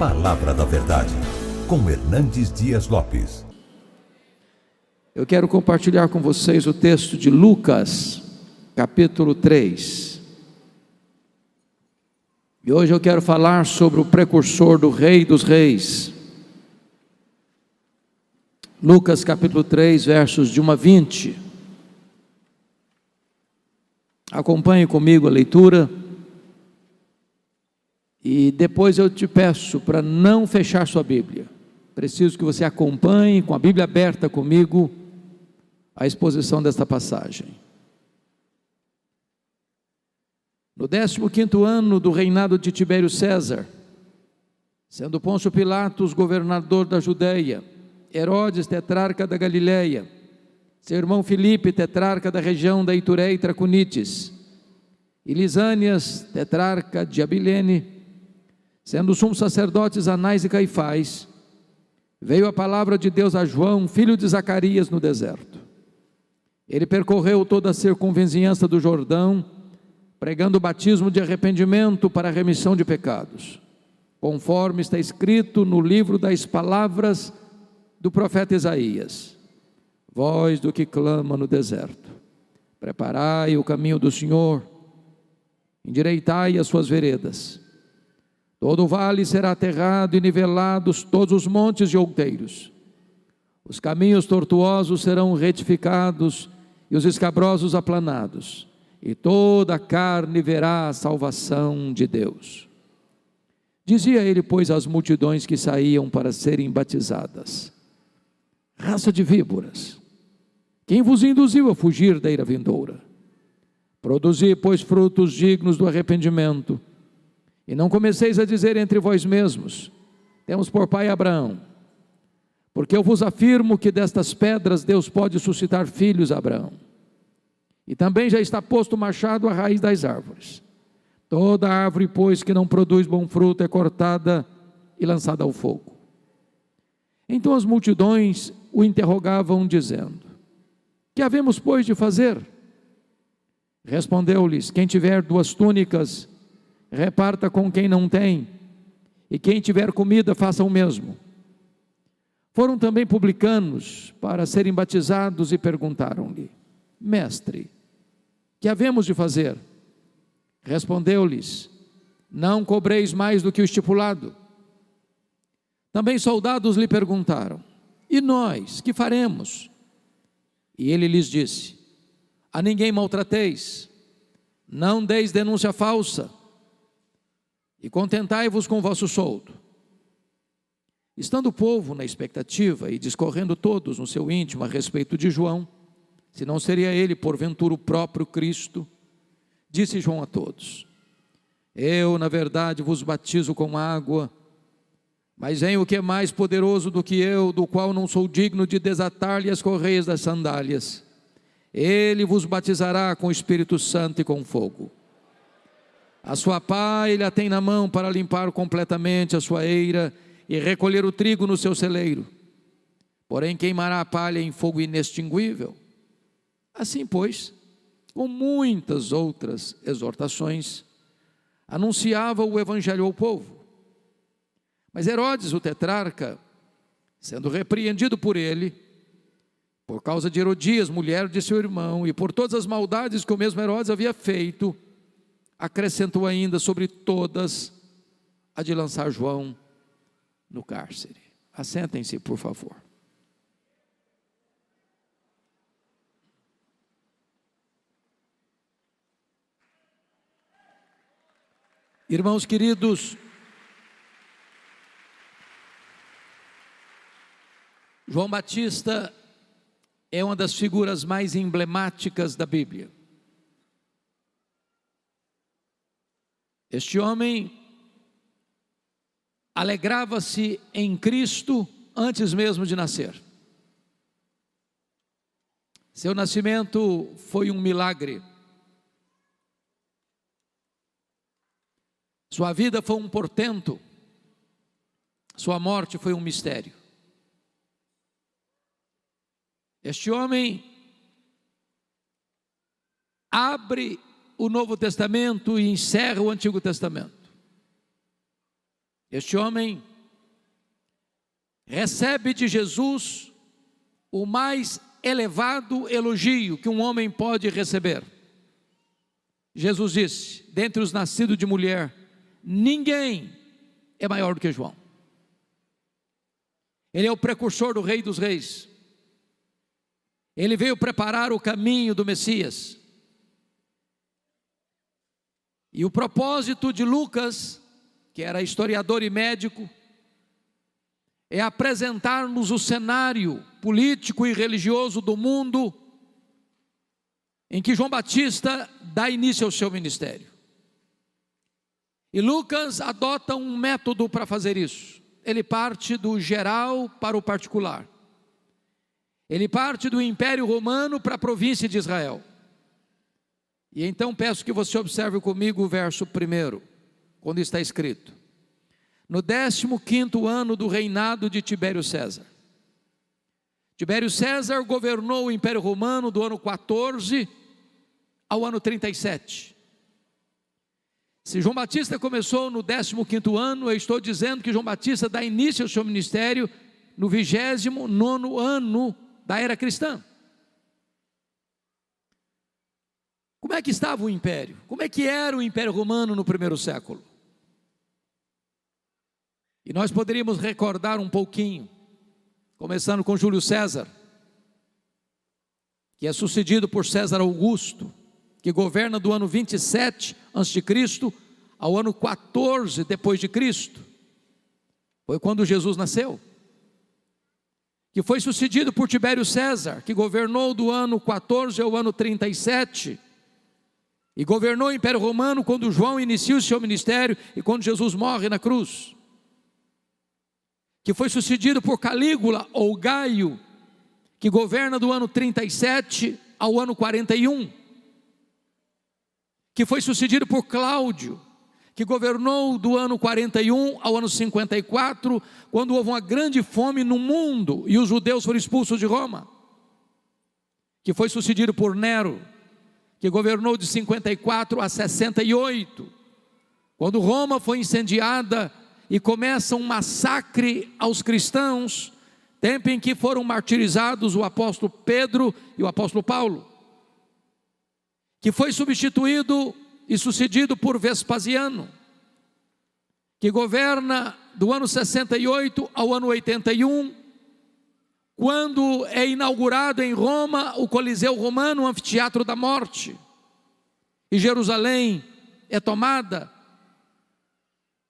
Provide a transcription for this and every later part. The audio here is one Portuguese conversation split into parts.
Palavra da Verdade, com Hernandes Dias Lopes. Eu quero compartilhar com vocês o texto de Lucas, capítulo 3. E hoje eu quero falar sobre o precursor do Rei dos Reis. Lucas, capítulo 3, versos de 1 a 20. Acompanhe comigo a leitura. E depois eu te peço para não fechar sua Bíblia. Preciso que você acompanhe com a Bíblia aberta comigo a exposição desta passagem. No 15º ano do reinado de Tibério César, sendo Pôncio Pilatos governador da Judeia, Herodes tetrarca da Galileia, seu irmão Filipe tetrarca da região da Itureia e Traconites, e Lisânias tetrarca de Abilene, sendo sumos sacerdotes Anás e Caifás, veio a palavra de Deus a João, filho de Zacarias, no deserto. Ele percorreu toda a circunvizinhança do Jordão, pregando o batismo de arrependimento para a remissão de pecados, conforme está escrito no livro das palavras do profeta Isaías: voz do que clama no deserto, preparai o caminho do Senhor, endireitai as suas veredas. Todo o vale será aterrado e nivelados todos os montes e outeiros. Os caminhos tortuosos serão retificados e os escabrosos aplanados, e toda a carne verá a salvação de Deus. Dizia ele, pois, às multidões que saíam para serem batizadas: raça de víboras, quem vos induziu a fugir da ira vindoura? Produzi, pois, frutos dignos do arrependimento, e não comeceis a dizer entre vós mesmos: temos por pai Abraão. Porque eu vos afirmo que destas pedras Deus pode suscitar filhos a Abraão. E também já está posto o machado à raiz das árvores. Toda árvore, pois, que não produz bom fruto é cortada e lançada ao fogo. Então as multidões o interrogavam, dizendo: que havemos, pois, de fazer? Respondeu-lhes: quem tiver 2 túnicas, reparta com quem não tem, e quem tiver comida, faça o mesmo. Foram também publicanos para serem batizados e perguntaram-lhe: mestre, que havemos de fazer? Respondeu-lhes: não cobreis mais do que o estipulado. Também soldados lhe perguntaram: e nós, que faremos? E ele lhes disse: a ninguém maltrateis, não deis denúncia falsa, e contentai-vos com o vosso soldo. Estando o povo na expectativa e discorrendo todos no seu íntimo a respeito de João, se não seria ele porventura o próprio Cristo, disse João a todos: eu na verdade vos batizo com água, mas vem o que é mais poderoso do que eu, do qual não sou digno de desatar-lhe as correias das sandálias. Ele vos batizará com o Espírito Santo e com fogo. A sua pá ele a tem na mão para limpar completamente a sua eira e recolher o trigo no seu celeiro. Porém queimará a palha em fogo inextinguível. Assim, pois, com muitas outras exortações, anunciava o evangelho ao povo. Mas Herodes, o tetrarca, sendo repreendido por ele, por causa de Herodias, mulher de seu irmão, e por todas as maldades que o mesmo Herodes havia feito, acrescentou ainda sobre todas a de lançar João no cárcere. Assentem-se, por favor. Irmãos queridos, João Batista é uma das figuras mais emblemáticas da Bíblia. Este homem alegrava-se em Cristo antes mesmo de nascer. Seu nascimento foi um milagre. Sua vida foi um portento. Sua morte foi um mistério. Este homem abre o Novo Testamento e encerra o Antigo Testamento. Este homem recebe de Jesus o mais elevado elogio que um homem pode receber. Jesus disse: dentre os nascidos de mulher, ninguém é maior do que João. Ele é o precursor do Rei dos Reis. Ele veio preparar o caminho do Messias. E o propósito de Lucas, que era historiador e médico, é apresentar-nos o cenário político e religioso do mundo em que João Batista dá início ao seu ministério. E Lucas adota um método para fazer isso. Ele parte do geral para o particular. Ele parte do Império Romano para a província de Israel. E então peço que você observe comigo o verso 1, quando está escrito: no 15º ano do reinado de Tibério César. Tibério César governou o Império Romano do ano 14 ao ano 37. Se João Batista começou no 15º ano, eu estou dizendo que João Batista dá início ao seu ministério no 29º ano da era cristã. Como é que estava o império? Como é que era o Império Romano no primeiro século? E nós poderíamos recordar um pouquinho, começando com Júlio César, que é sucedido por César Augusto, que governa do ano 27 a.C. ao ano 14 depois de Cristo. Foi quando Jesus nasceu. Que foi sucedido por Tibério César, que governou do ano 14 ao ano 37, e governou o Império Romano quando João inicia o seu ministério e quando Jesus morre na cruz. Que foi sucedido por Calígula ou Gaio, que governa do ano 37 ao ano 41. Que foi sucedido por Cláudio, que governou do ano 41 ao ano 54, quando houve uma grande fome no mundo e os judeus foram expulsos de Roma. Que foi sucedido por Nero, que governou de 54 a 68, quando Roma foi incendiada e começa um massacre aos cristãos, tempo em que foram martirizados o apóstolo Pedro e o apóstolo Paulo. Que foi substituído e sucedido por Vespasiano, que governa do ano 68 ao ano 81, quando é inaugurado em Roma o Coliseu Romano, o Anfiteatro da Morte, e Jerusalém é tomada,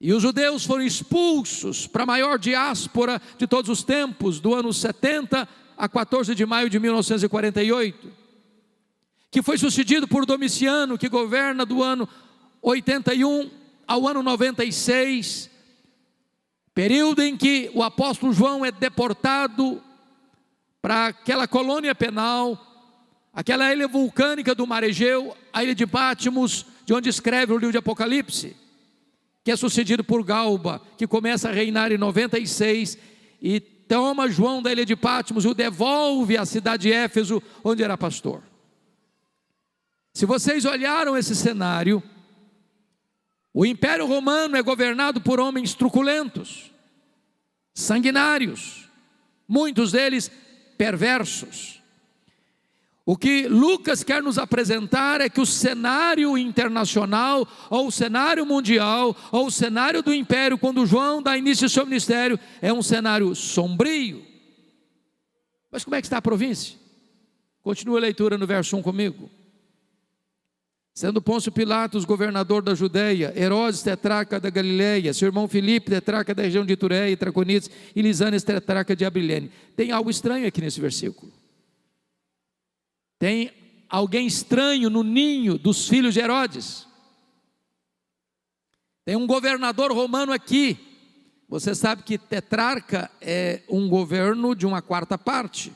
e os judeus foram expulsos para a maior diáspora de todos os tempos, do ano 70 a 14 de maio de 1948, que foi sucedido por Domiciano, que governa do ano 81 ao ano 96, período em que o apóstolo João é deportado para aquela colônia penal, aquela ilha vulcânica do Mar Egeu, a ilha de Patmos, de onde escreve o livro de Apocalipse, que é sucedido por Galba, que começa a reinar em 96, e toma João da ilha de Patmos e o devolve à cidade de Éfeso, onde era pastor. Se vocês olharam esse cenário, o Império Romano é governado por homens truculentos, sanguinários, muitos deles perversos. O que Lucas quer nos apresentar é que o cenário internacional, ou o cenário mundial, ou o cenário do império, quando João dá início ao seu ministério, é um cenário sombrio. Mas como é que está a província? Continua a leitura no verso 1 comigo. Sendo Pôncio Pilatos governador da Judeia, Herodes tetrarca da Galileia, seu irmão Filipe tetrarca da região de Itureia e Traconites, e Lisânias tetrarca de Abilene. Tem algo estranho aqui nesse versículo. Tem alguém estranho no ninho dos filhos de Herodes. Tem um governador romano aqui. Você sabe que tetrarca é um governo de uma quarta parte.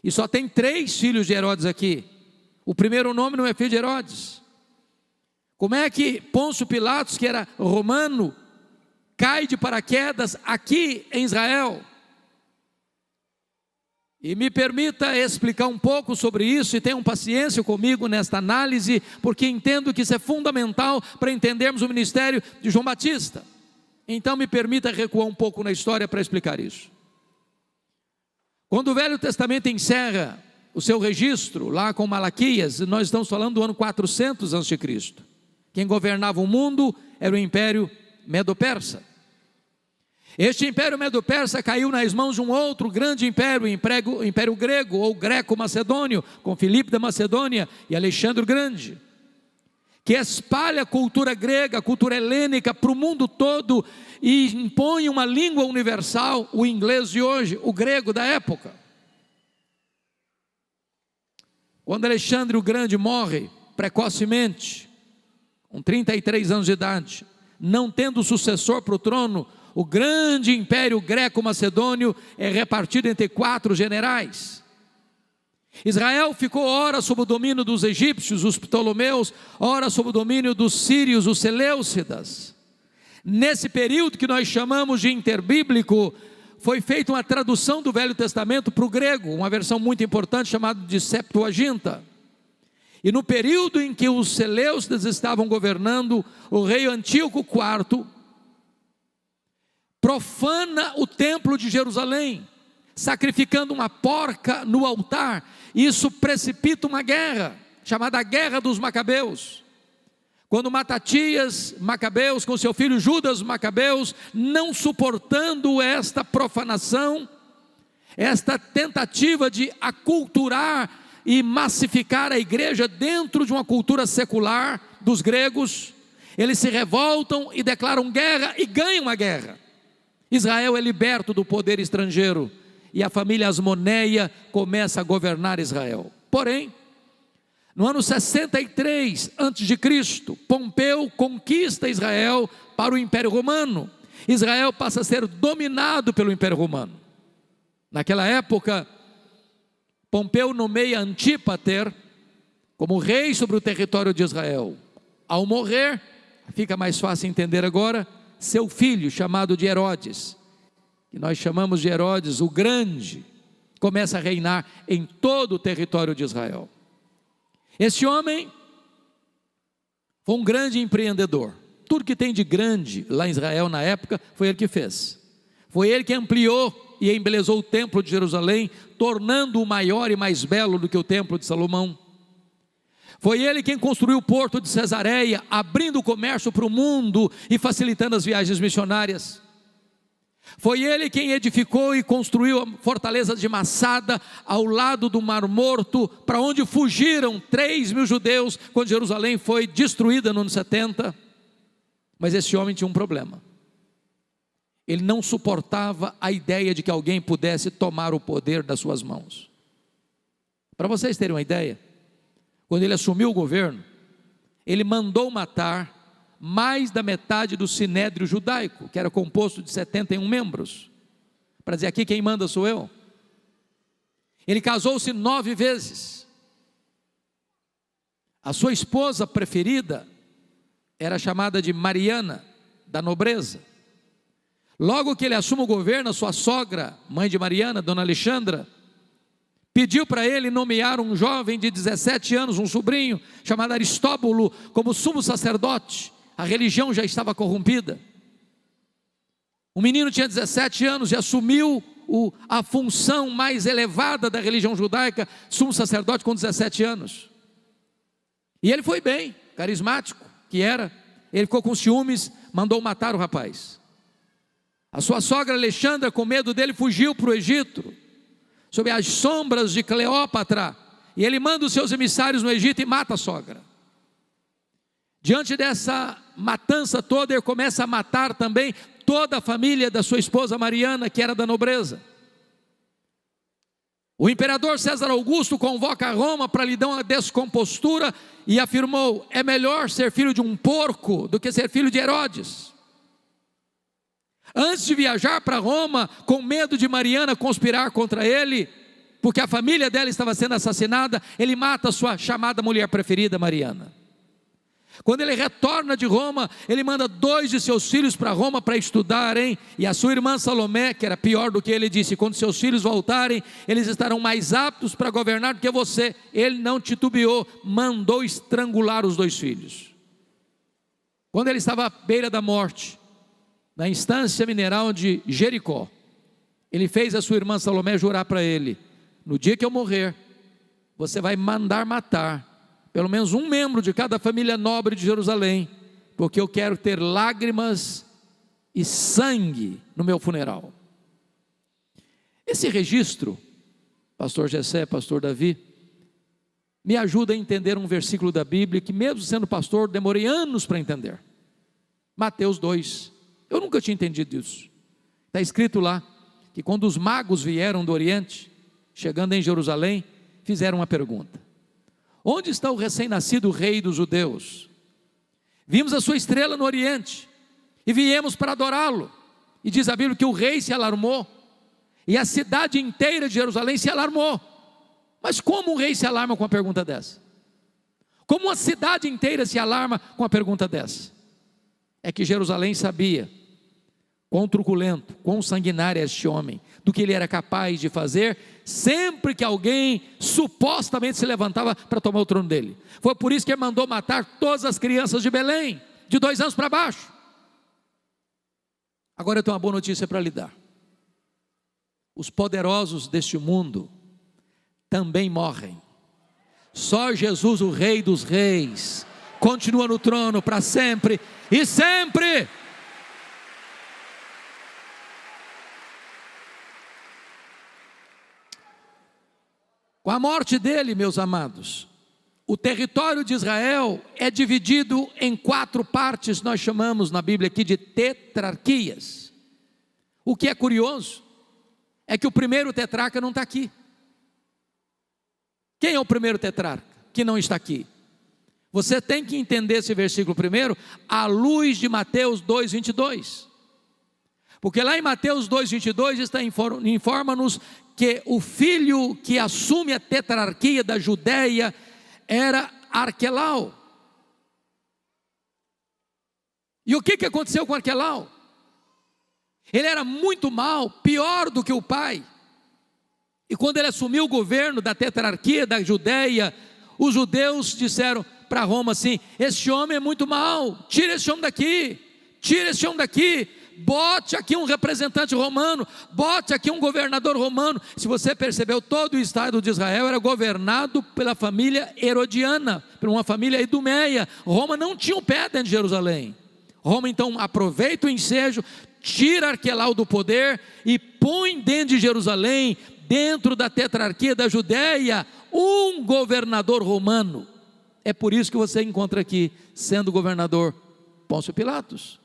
E só tem 3 filhos de Herodes aqui. O primeiro nome não é filho de Herodes. Como é que Pôncio Pilatos, que era romano, cai de paraquedas aqui em Israel? E me permita explicar um pouco sobre isso, e tenham paciência comigo nesta análise, porque entendo que isso é fundamental para entendermos o ministério de João Batista. Então me permita recuar um pouco na história para explicar isso. Quando o Velho Testamento encerra o seu registro, lá com Malaquias, nós estamos falando do ano 400 a.C. Quem governava o mundo era o Império Medo-Persa. Este Império Medo-Persa caiu nas mãos de um outro grande império, o Império Grego ou Greco-Macedônio, com Filipe da Macedônia e Alexandre o Grande, que espalha a cultura grega, a cultura helênica para o mundo todo e impõe uma língua universal, o inglês de hoje, o grego da época. Quando Alexandre o Grande morre precocemente, com 33 anos de idade, não tendo sucessor para o trono, o grande império greco-macedônio é repartido entre 4 generais. Israel ficou ora sob o domínio dos egípcios, os Ptolomeus, ora sob o domínio dos sírios, os seleucidas. Nesse período que nós chamamos de interbíblico, foi feita uma tradução do Velho Testamento para o grego, uma versão muito importante chamada de Septuaginta. E no período em que os seleucidas estavam governando, o rei Antíoco IV profana o templo de Jerusalém, sacrificando uma porca no altar. Isso precipita uma guerra, chamada Guerra dos Macabeus, quando Matatias Macabeus, com seu filho Judas Macabeus, não suportando esta profanação, esta tentativa de aculturar e massificar a igreja dentro de uma cultura secular dos gregos, eles se revoltam e declaram guerra e ganham a guerra. Israel é liberto do poder estrangeiro e a família Asmoneia começa a governar Israel. Porém, no ano 63 a.C., Pompeu conquista Israel para o Império Romano. Israel passa a ser dominado pelo Império Romano. Naquela época, Pompeu nomeia Antípater como rei sobre o território de Israel. Ao morrer, fica mais fácil entender agora, seu filho, chamado de Herodes, que nós chamamos de Herodes o Grande, começa a reinar em todo o território de Israel. Esse homem foi um grande empreendedor. Tudo que tem de grande lá em Israel na época, foi ele que fez. Foi ele que ampliou e embelezou o templo de Jerusalém, tornando-o maior e mais belo do que o templo de Salomão. Foi ele quem construiu o porto de Cesareia, abrindo o comércio para o mundo e facilitando as viagens missionárias. Foi ele quem edificou e construiu a fortaleza de Massada, ao lado do Mar Morto, para onde fugiram 3.000 judeus, quando Jerusalém foi destruída no ano 70. Mas esse homem tinha um problema. Ele não suportava a ideia de que alguém pudesse tomar o poder das suas mãos. Para vocês terem uma ideia, quando ele assumiu o governo, ele mandou matar mais da metade do sinédrio judaico, que era composto de 71 membros, para dizer: aqui quem manda sou eu. Ele casou-se 9 vezes. A sua esposa preferida era chamada de Mariana, da nobreza. Logo que ele assume o governo, a sua sogra, mãe de Mariana, dona Alexandra, pediu para ele nomear um jovem de 17 anos, um sobrinho, chamado Aristóbulo, como sumo sacerdote. A religião já estava corrompida. O menino tinha 17 anos e assumiu a função mais elevada da religião judaica, sumo sacerdote, com 17 anos. E ele foi bem, carismático que era. Ele ficou com ciúmes, mandou matar o rapaz. A sua sogra Alexandra, com medo dele, fugiu para o Egito, sob as sombras de Cleópatra, e ele manda os seus emissários no Egito e mata a sogra. Diante dessa matança toda, ele começa a matar também toda a família da sua esposa Mariana, que era da nobreza. O imperador César Augusto convoca a Roma para lhe dar uma descompostura e afirmou: é melhor ser filho de um porco do que ser filho de Herodes. Antes de viajar para Roma, com medo de Mariana conspirar contra ele, porque a família dela estava sendo assassinada, ele mata a sua chamada mulher preferida, Mariana. Quando ele retorna de Roma, ele manda 2 de seus filhos para Roma para estudarem, e a sua irmã Salomé, que era pior do que ele, disse: quando seus filhos voltarem, eles estarão mais aptos para governar do que você. Ele não titubeou, mandou estrangular os 2 filhos. Quando ele estava à beira da morte, na instância mineral de Jericó, ele fez a sua irmã Salomé jurar para ele: no dia que eu morrer, você vai mandar matar pelo menos um membro de cada família nobre de Jerusalém, porque eu quero ter lágrimas e sangue no meu funeral. Esse registro, pastor Jessé, pastor Davi, me ajuda a entender um versículo da Bíblia que, mesmo sendo pastor, demorei anos para entender. Mateus 2, eu nunca tinha entendido isso. Está escrito lá que quando os magos vieram do Oriente, chegando em Jerusalém, fizeram uma pergunta: onde está o recém-nascido rei dos judeus? Vimos a sua estrela no Oriente e viemos para adorá-lo. E diz a Bíblia que o rei se alarmou e a cidade inteira de Jerusalém se alarmou. Mas como um rei se alarma com uma pergunta dessa? Como uma cidade inteira se alarma com uma pergunta dessa? É que Jerusalém sabia quão truculento, quão sanguinário é este homem, do que ele era capaz de fazer sempre que alguém supostamente se levantava para tomar o trono dele. Foi por isso que ele mandou matar todas as crianças de Belém, de 2 anos para baixo. Agora eu tenho uma boa notícia para lhe dar: os poderosos deste mundo também morrem. Só Jesus, o Rei dos Reis, continua no trono para sempre e sempre. Com a morte dele, meus amados, o território de Israel é dividido em 4 partes, nós chamamos na Bíblia aqui de tetrarquias. O que é curioso é que o primeiro tetrarca não está aqui. Quem é o primeiro tetrarca que não está aqui? Você tem que entender esse versículo primeiro à luz de Mateus 2:22. Porque lá em Mateus 2:22 informa-nos que o filho que assume a tetrarquia da Judéia era Arquelau. E o que aconteceu com Arquelau? Ele era muito mau, pior do que o pai. E quando ele assumiu o governo da tetrarquia da Judéia, os judeus disseram para Roma assim: este homem é muito mau, tira esse homem daqui, tira esse homem daqui, bote aqui um representante romano, bote aqui um governador romano. Se você percebeu, todo o estado de Israel era governado pela família herodiana, por uma família idumeia. Roma não tinha um pé dentro de Jerusalém. Roma então aproveita o ensejo, tira Arquelau do poder e põe dentro de Jerusalém, dentro da tetrarquia da Judéia, um governador romano. É por isso que você encontra aqui, sendo governador, Pôncio Pilatos.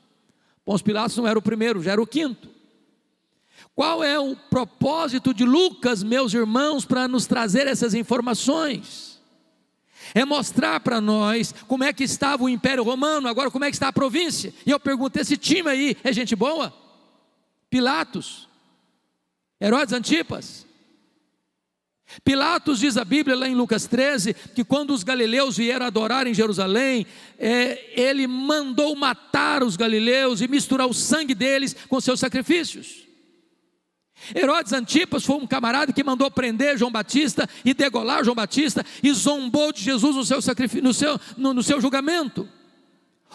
Pôncio Pilatos não era o primeiro, já era o 5º. Qual é o propósito de Lucas, meus irmãos, para nos trazer essas informações? É mostrar para nós como é que estava o Império Romano, agora como é que está a província. E eu pergunto: esse time aí é gente boa? Pilatos, Herodes Antipas. Pilatos, diz a Bíblia lá em Lucas 13, que quando os galileus vieram adorar em Jerusalém, ele mandou matar os galileus e misturar o sangue deles com seus sacrifícios. Herodes Antipas foi um camarada que mandou prender João Batista e degolar João Batista e zombou de Jesus no seu julgamento.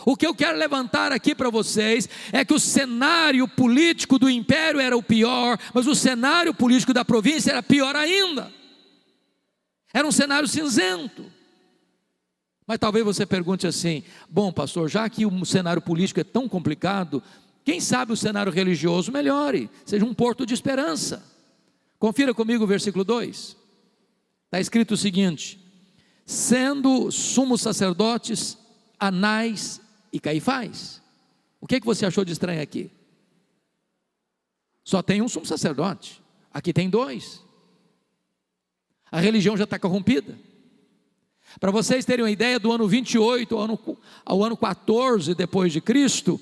O que eu quero levantar aqui para vocês é que o cenário político do império era o pior, mas o cenário político da província era pior ainda. Era um cenário cinzento. Mas talvez você pergunte assim: bom, pastor, já que o cenário político é tão complicado, quem sabe o cenário religioso melhore, seja um porto de esperança. Confira comigo o versículo 2. Está escrito o seguinte: sendo sumos sacerdotes Anás e Caifás. O que você achou de estranho aqui? Só tem um sumo sacerdote, aqui tem 2. A religião já está corrompida. Para vocês terem uma ideia, do ano 28 ao ano 14 depois de Cristo,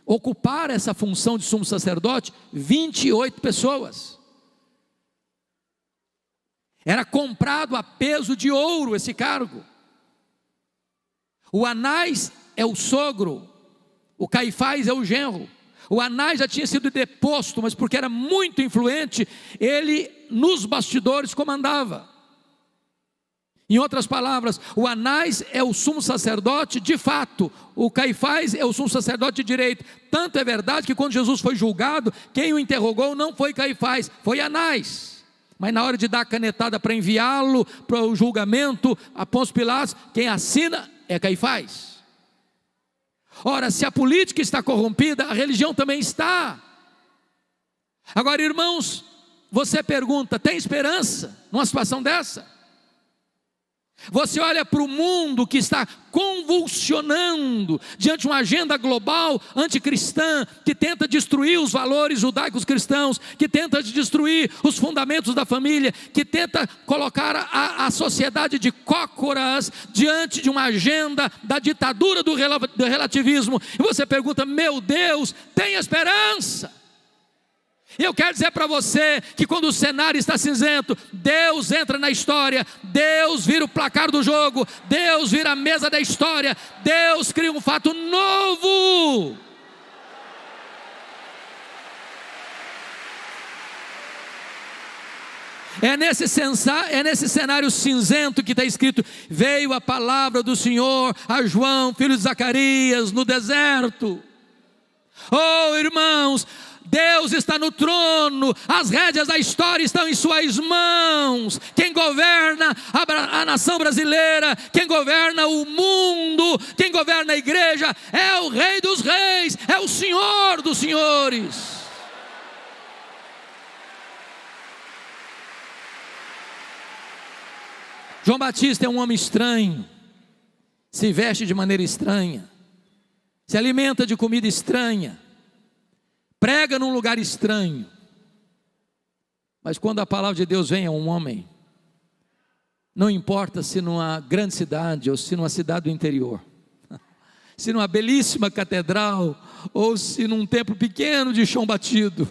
ocuparam essa função de sumo sacerdote 28 pessoas. Era comprado a peso de ouro esse cargo. O Anás é o sogro, o Caifás é o genro. O Anás já tinha sido deposto, mas porque era muito influente, ele nos bastidores comandava. Em outras palavras, o Anás é o sumo sacerdote de fato, o Caifás é o sumo sacerdote de direito. Tanto é verdade que quando Jesus foi julgado, quem o interrogou não foi Caifás, foi Anás. Mas na hora de dar a canetada para enviá-lo para o julgamento a Pôncio Pilatos, quem assina é Caifás. Ora, se a política está corrompida, a religião também está. Agora, irmãos, você pergunta, tem esperança numa situação dessa? Você olha para o mundo que está convulsionando diante de uma agenda global anticristã, que tenta destruir os valores judaicos cristãos, que tenta destruir os fundamentos da família, que tenta colocar a sociedade de cócoras diante de uma agenda da ditadura do relativismo. E você pergunta, meu Deus, tem esperança? E eu quero dizer para você que quando o cenário está cinzento, Deus entra na história, Deus vira o placar do jogo, Deus vira a mesa da história, Deus cria um fato novo. É nesse cenário cinzento que está escrito: veio a palavra do Senhor a João, filho de Zacarias, no deserto. Oh, irmãos, Deus está no trono, as rédeas da história estão em suas mãos. Quem governa a nação brasileira, quem governa o mundo, quem governa a igreja, é o Rei dos Reis, é o Senhor dos Senhores. João Batista é um homem estranho, se veste de maneira estranha, se alimenta de comida estranha, prega num lugar estranho. Mas quando a palavra de Deus vem a um homem, não importa se numa grande cidade ou se numa cidade do interior, se numa belíssima catedral ou se num templo pequeno de chão batido,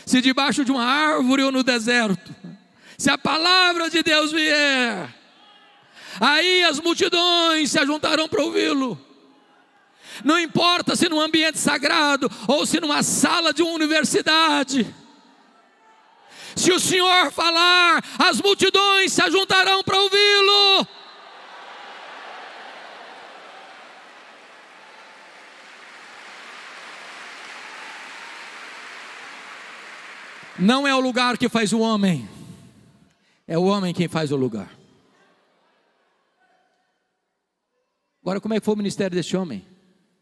se debaixo de uma árvore ou no deserto, se a palavra de Deus vier, aí as multidões se ajuntarão para ouvi-lo. Não importa se num ambiente sagrado ou se numa sala de uma universidade, se o Senhor falar, as multidões se ajuntarão para ouvi-lo. Não é o lugar que faz o homem, é o homem quem faz o lugar. Agora, como é que foi o ministério deste homem?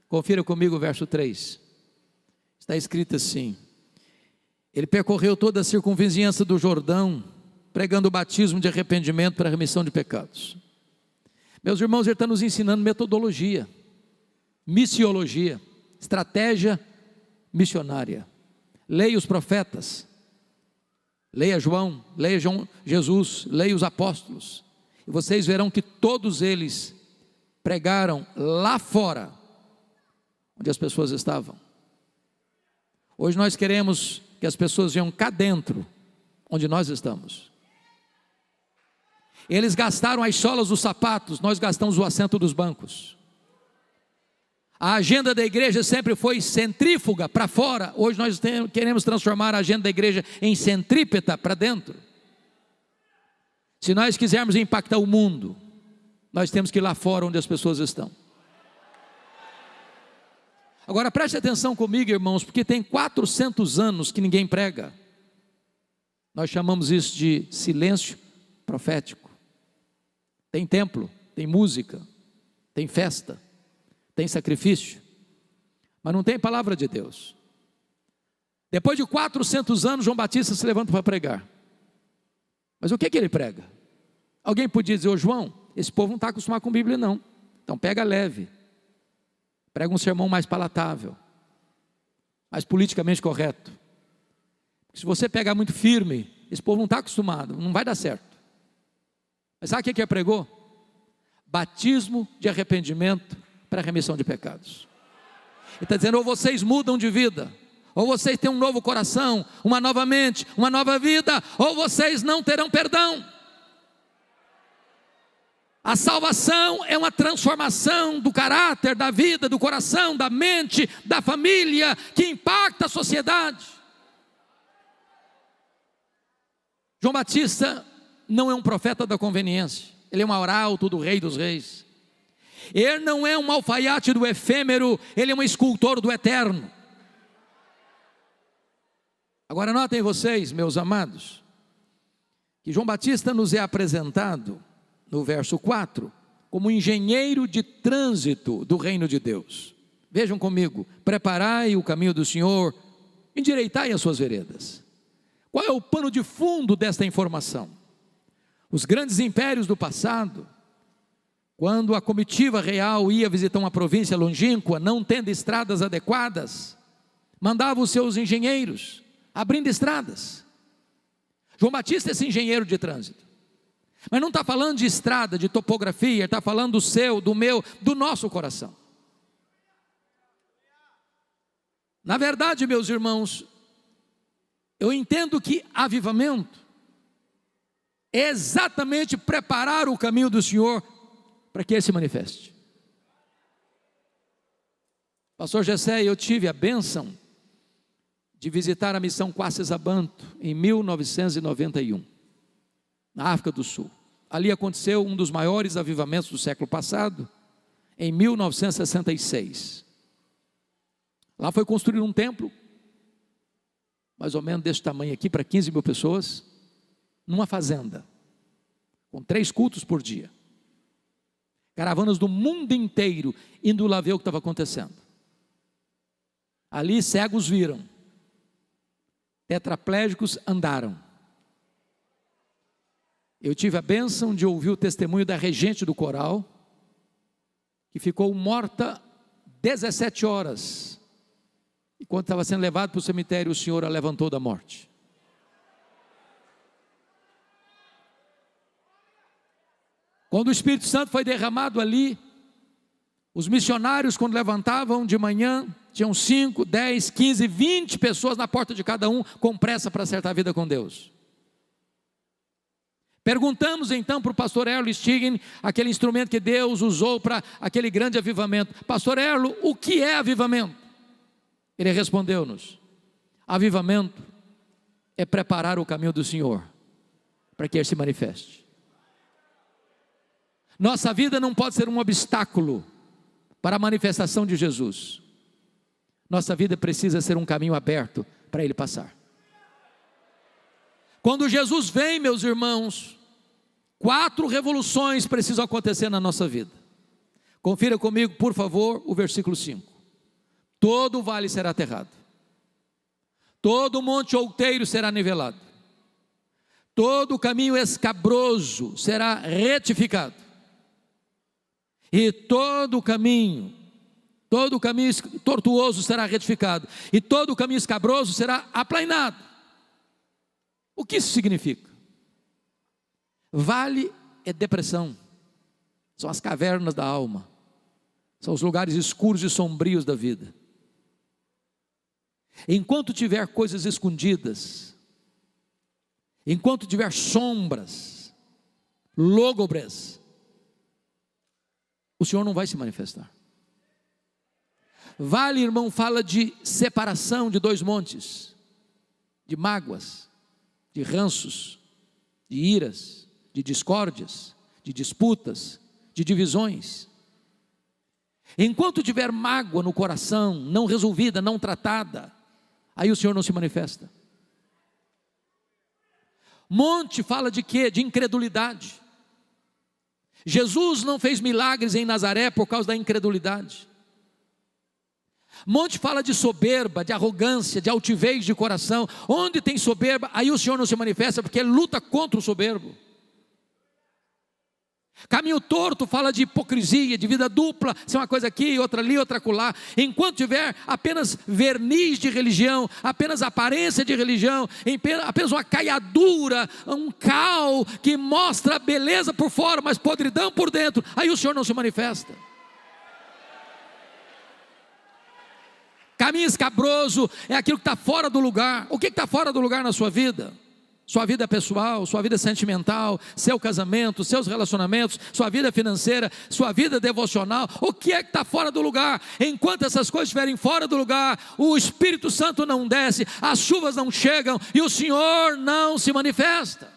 Confira comigo o verso 3. Está escrito assim: ele percorreu toda a circunvizinhança do Jordão, pregando o batismo de arrependimento para a remissão de pecados. Meus irmãos, ele está nos ensinando metodologia, missiologia, estratégia missionária. Leia os profetas, leia João, leia Jesus, leia os apóstolos, e vocês verão que todos eles pregaram lá fora, onde as pessoas estavam. Hoje nós queremos que as pessoas venham cá dentro, onde nós estamos. Eles gastaram as solas dos sapatos, nós gastamos o assento dos bancos. A agenda da igreja sempre foi centrífuga para fora. Hoje nós queremos transformar a agenda da igreja em centrípeta para dentro. Se nós quisermos impactar o mundo, nós temos que ir lá fora onde as pessoas estão. Agora preste atenção comigo, irmãos, porque tem 400 anos que ninguém prega. Nós chamamos isso de silêncio profético. Tem templo, tem música, tem festa, tem sacrifício, mas não tem palavra de Deus. Depois de 400 anos, João Batista se levanta para pregar. Mas o que ele prega? Alguém podia dizer: ô João, esse povo não está acostumado com Bíblia não, então pega leve, prega um sermão mais palatável, mais politicamente correto. Se você pegar muito firme, esse povo não está acostumado, não vai dar certo. Mas sabe o que ele pregou? Batismo de arrependimento para a remissão de pecados. Ele está dizendo: ou vocês mudam de vida, ou vocês têm um novo coração, uma nova mente, uma nova vida, ou vocês não terão perdão. A salvação é uma transformação do caráter, da vida, do coração, da mente, da família, que impacta a sociedade. João Batista não é um profeta da conveniência. Ele é um arauto do Rei dos Reis. Ele não é um alfaiate do efêmero, ele é um escultor do eterno. Agora notem vocês, meus amados, que João Batista nos é apresentado no verso 4 como engenheiro de trânsito do reino de Deus. Vejam comigo: preparai o caminho do Senhor, endireitai as suas veredas. Qual é o pano de fundo desta informação? Os grandes impérios do passado, quando a comitiva real ia visitar uma província longínqua, não tendo estradas adequadas, mandava os seus engenheiros abrindo estradas. João Batista é esse engenheiro de trânsito, mas não está falando de estrada, de topografia, está falando do seu, do meu, do nosso coração. Na verdade, meus irmãos, eu entendo que avivamento é exatamente preparar o caminho do Senhor para que Ele se manifeste. Pastor Gessé, eu tive a bênção de visitar a missão Quacesabanto em 1991, na África do Sul. Ali aconteceu um dos maiores avivamentos do século passado, em 1966. Lá foi construído um templo, mais ou menos desse tamanho aqui, para 15 mil pessoas, numa fazenda, com 3 cultos por dia. Caravanas do mundo inteiro indo lá ver o que estava acontecendo. Ali cegos viram, tetraplégicos andaram. Eu tive a bênção de ouvir o testemunho da regente do coral, que ficou morta 17 horas, e quando estava sendo levado para o cemitério, o Senhor a levantou da morte. Quando o Espírito Santo foi derramado ali, os missionários, quando levantavam de manhã, tinham 5, 10, 15, 20 pessoas na porta de cada um, com pressa para acertar a vida com Deus. Perguntamos então para o pastor Erlo Stigen, aquele instrumento que Deus usou para aquele grande avivamento: pastor Erlo, o que é avivamento? Ele respondeu-nos: avivamento é preparar o caminho do Senhor para que Ele se manifeste. Nossa vida não pode ser um obstáculo para a manifestação de Jesus. Nossa vida precisa ser um caminho aberto para Ele passar. Quando Jesus vem, meus irmãos, 4 revoluções precisam acontecer na nossa vida. Confira comigo, por favor, o versículo 5. Todo vale será aterrado, todo monte outeiro será nivelado, todo caminho escabroso será retificado, e todo caminho tortuoso será retificado, e todo caminho escabroso será aplainado. O que isso significa? Vale é depressão, são as cavernas da alma, são os lugares escuros e sombrios da vida. Enquanto tiver coisas escondidas, enquanto tiver sombras, lúgubres, o Senhor não vai se manifestar. Vale, irmão, fala de separação de 2 montes, de mágoas, de ranços, de iras, de discórdias, de disputas, de divisões. Enquanto tiver mágoa no coração, não resolvida, não tratada, aí o Senhor não se manifesta. Monte fala de quê? De incredulidade. Jesus não fez milagres em Nazaré por causa da incredulidade. Monte fala de soberba, de arrogância, de altivez de coração. Onde tem soberba, aí o Senhor não se manifesta, porque Ele luta contra o soberbo. Caminho torto fala de hipocrisia, de vida dupla, ser uma coisa aqui, outra ali, outra acolá. Enquanto tiver apenas verniz de religião, apenas aparência de religião, apenas uma caiadura, um cal que mostra beleza por fora, mas podridão por dentro, aí o Senhor não se manifesta. Caminho escabroso é aquilo que está fora do lugar. O que está fora do lugar na sua vida? Sua vida pessoal, sua vida sentimental, seu casamento, seus relacionamentos, sua vida financeira, sua vida devocional. O que é que está fora do lugar? Enquanto essas coisas estiverem fora do lugar, o Espírito Santo não desce, as chuvas não chegam e o Senhor não se manifesta.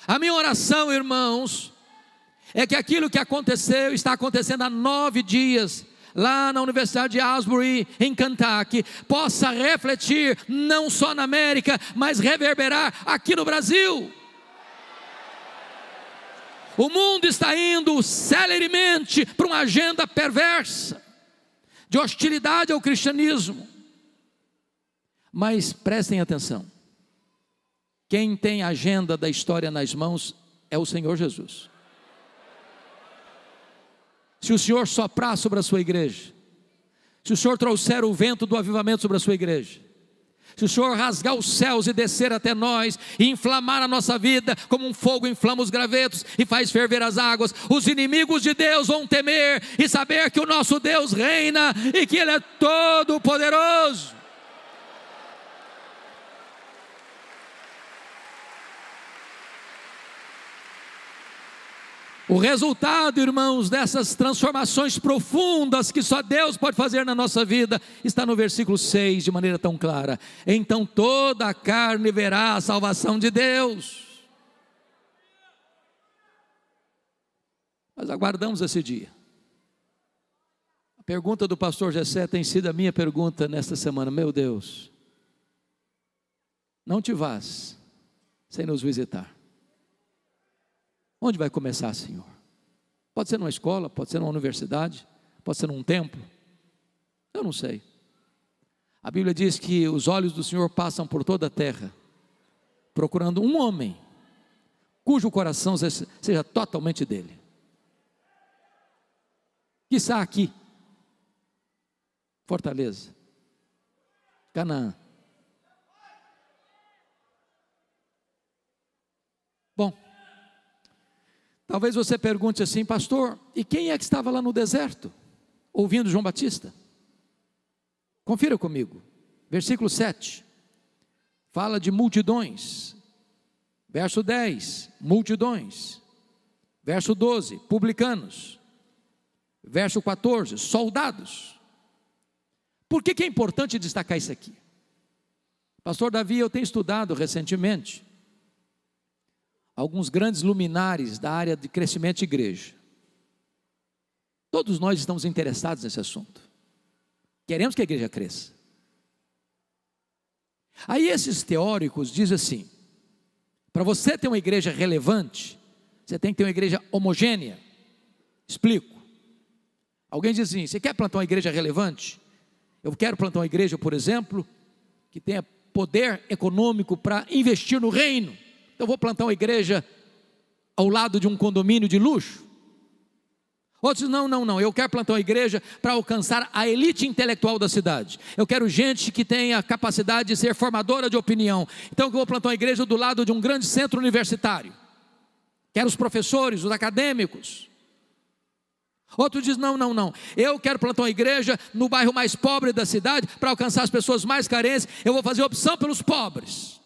A minha oração, irmãos, é que aquilo que aconteceu, está acontecendo há 9 dias, lá na Universidade de Asbury, em Kentucky, possa refletir, não só na América, mas reverberar aqui no Brasil. O mundo está indo celeremente para uma agenda perversa, de hostilidade ao cristianismo. Mas prestem atenção, quem tem a agenda da história nas mãos é o Senhor Jesus. Se o Senhor soprar sobre a sua igreja, se o Senhor trouxer o vento do avivamento sobre a sua igreja, se o Senhor rasgar os céus e descer até nós, e inflamar a nossa vida, como um fogo inflama os gravetos e faz ferver as águas, os inimigos de Deus vão temer, e saber que o nosso Deus reina, e que Ele é todo poderoso. O resultado, irmãos, dessas transformações profundas que só Deus pode fazer na nossa vida, está no versículo 6, de maneira tão clara. Então toda a carne verá a salvação de Deus. Nós aguardamos esse dia. A pergunta do pastor Gessé tem sido a minha pergunta nesta semana. Meu Deus, não te vás sem nos visitar. Onde vai começar, Senhor? Pode ser numa escola, pode ser numa universidade, pode ser num templo, eu não sei. A Bíblia diz que os olhos do Senhor passam por toda a terra, procurando um homem, cujo coração seja totalmente dele. Quiçá aqui, Fortaleza, Canaã. Bom, talvez você pergunte assim, pastor, e quem é que estava lá no deserto, ouvindo João Batista? Confira comigo, versículo 7, fala de multidões, verso 10, multidões, verso 12, publicanos, verso 14, soldados. Por que é importante destacar isso aqui? Pastor Davi, eu tenho estudado recentemente alguns grandes luminares da área de crescimento de igreja. Todos nós estamos interessados nesse assunto. Queremos que a igreja cresça. Aí esses teóricos dizem assim, para você ter uma igreja relevante, você tem que ter uma igreja homogênea. Explico. Alguém diz assim, você quer plantar uma igreja relevante? Eu quero plantar uma igreja, por exemplo, que tenha poder econômico para investir no reino. Eu vou plantar uma igreja ao lado de um condomínio de luxo. Outros dizem, não, eu quero plantar uma igreja para alcançar a elite intelectual da cidade. Eu quero gente que tenha capacidade de ser formadora de opinião. Então eu vou plantar uma igreja do lado de um grande centro universitário. Quero os professores, os acadêmicos. Outro diz, não, eu quero plantar uma igreja no bairro mais pobre da cidade, para alcançar as pessoas mais carentes, eu vou fazer opção pelos pobres.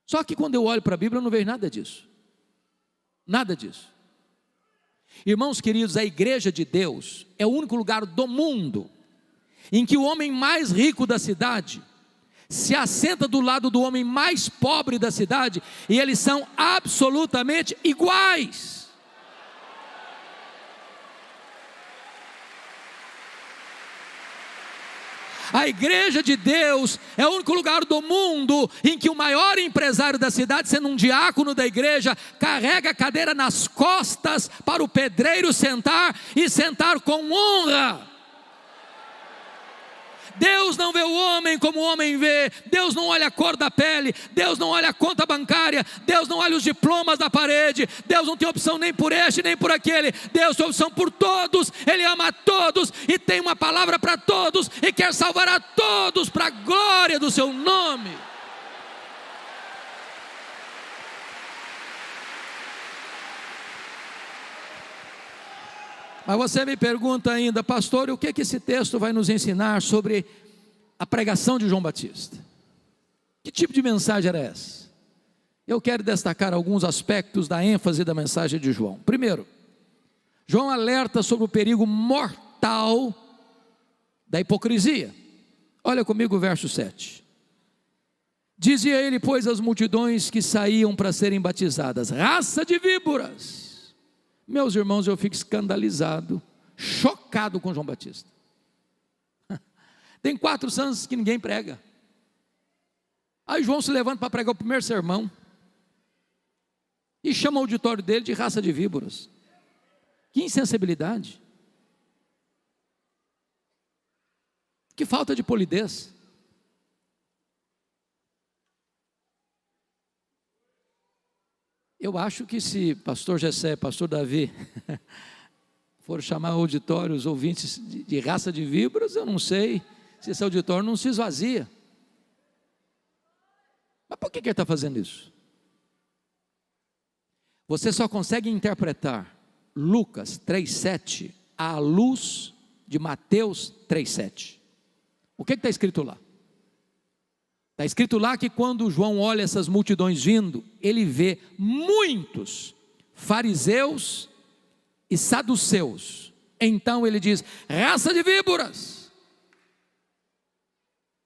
Só que quando eu olho para a Bíblia, eu não vejo nada disso. Nada disso. Irmãos queridos, a igreja de Deus é o único lugar do mundo em que o homem mais rico da cidade se assenta do lado do homem mais pobre da cidade, e eles são absolutamente iguais. A igreja de Deus é o único lugar do mundo em que o maior empresário da cidade, sendo um diácono da igreja, carrega a cadeira nas costas para o pedreiro sentar, e sentar com honra. Deus não vê o homem como o homem vê. Deus não olha a cor da pele, Deus não olha a conta bancária, Deus não olha os diplomas da parede, Deus não tem opção nem por este nem por aquele. Deus tem opção por todos, Ele ama a todos e tem uma palavra para todos e quer salvar a todos para a glória do seu nome. Mas você me pergunta ainda, pastor, o que esse texto vai nos ensinar sobre a pregação de João Batista? Que tipo de mensagem era essa? Eu quero destacar alguns aspectos da ênfase da mensagem de João. Primeiro, João alerta sobre o perigo mortal da hipocrisia. Olha comigo o verso 7. Dizia ele, pois, às multidões que saíam para serem batizadas: raça de víboras! Meus irmãos, eu fico escandalizado, chocado com João Batista. Tem 4 anos que ninguém prega. Aí João se levanta para pregar o primeiro sermão e chama o auditório dele de raça de víboras. Que insensibilidade, que falta de polidez. Eu acho que se pastor Gessé, pastor Davi for chamar o auditório, os ouvintes de raça de víboras, eu não sei se esse auditório não se esvazia. Mas por que ele está fazendo isso? Você só consegue interpretar Lucas 3,7 à luz de Mateus 3,7. O que está escrito lá? Está escrito lá que quando João olha essas multidões vindo, ele vê muitos fariseus e saduceus. Então ele diz: raça de víboras.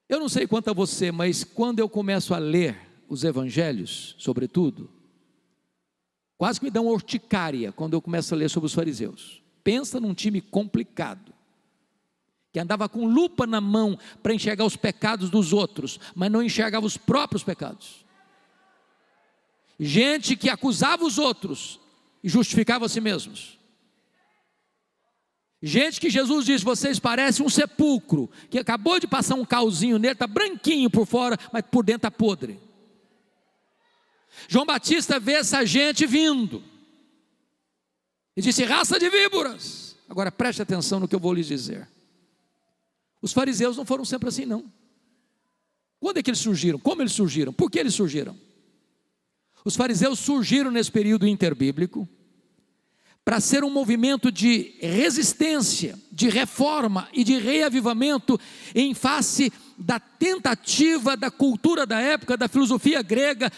Eu não sei quanto a você, mas quando eu começo a ler os evangelhos, sobretudo, quase que me dá uma urticária quando eu começo a ler sobre os fariseus. Pensa num time complicado, que andava com lupa na mão para enxergar os pecados dos outros, mas não enxergava os próprios pecados. Gente que acusava os outros e justificava a si mesmos. Gente que Jesus diz: vocês parecem um sepulcro, que acabou de passar um calzinho nele, está branquinho por fora, mas por dentro está podre. João Batista vê essa gente vindo e disse: raça de víboras. Agora preste atenção no que eu vou lhes dizer. Os fariseus não foram sempre assim, não. Quando é que eles surgiram? Como eles surgiram? Por que eles surgiram? Os fariseus surgiram nesse período interbíblico para ser um movimento de resistência, de reforma e de reavivamento em face da tentativa da cultura da época, da filosofia grega,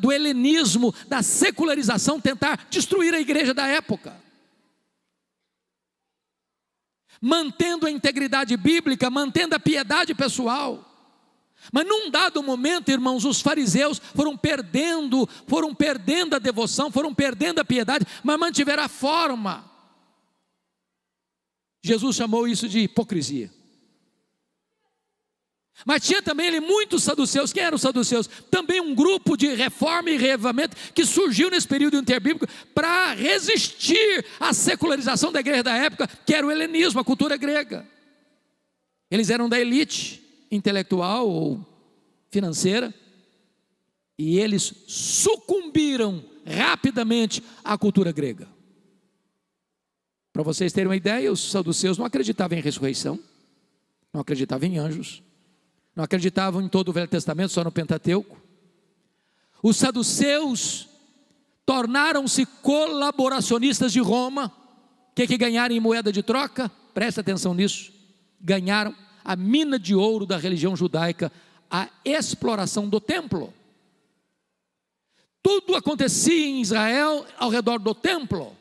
do helenismo, da secularização, tentar destruir a igreja da época. Mantendo a integridade bíblica, mantendo a piedade pessoal. Mas num dado momento, irmãos, os fariseus foram perdendo a devoção, foram perdendo a piedade, mas mantiveram a forma. Jesus chamou isso de hipocrisia. Mas tinha também ele muitos saduceus. Quem eram os saduceus? Também um grupo de reforma e reavivamento que surgiu nesse período interbíblico para resistir à secularização da igreja da época, que era o helenismo, a cultura grega. Eles eram da elite intelectual ou financeira, e eles sucumbiram rapidamente à cultura grega. Para vocês terem uma ideia, os saduceus não acreditavam em ressurreição, não acreditavam em anjos, não acreditavam em todo o Velho Testamento, só no Pentateuco. Os saduceus tornaram-se colaboracionistas de Roma. O que ganharam em moeda de troca? Presta atenção nisso. Ganharam a mina de ouro da religião judaica, a exploração do templo. Tudo acontecia em Israel ao redor do templo.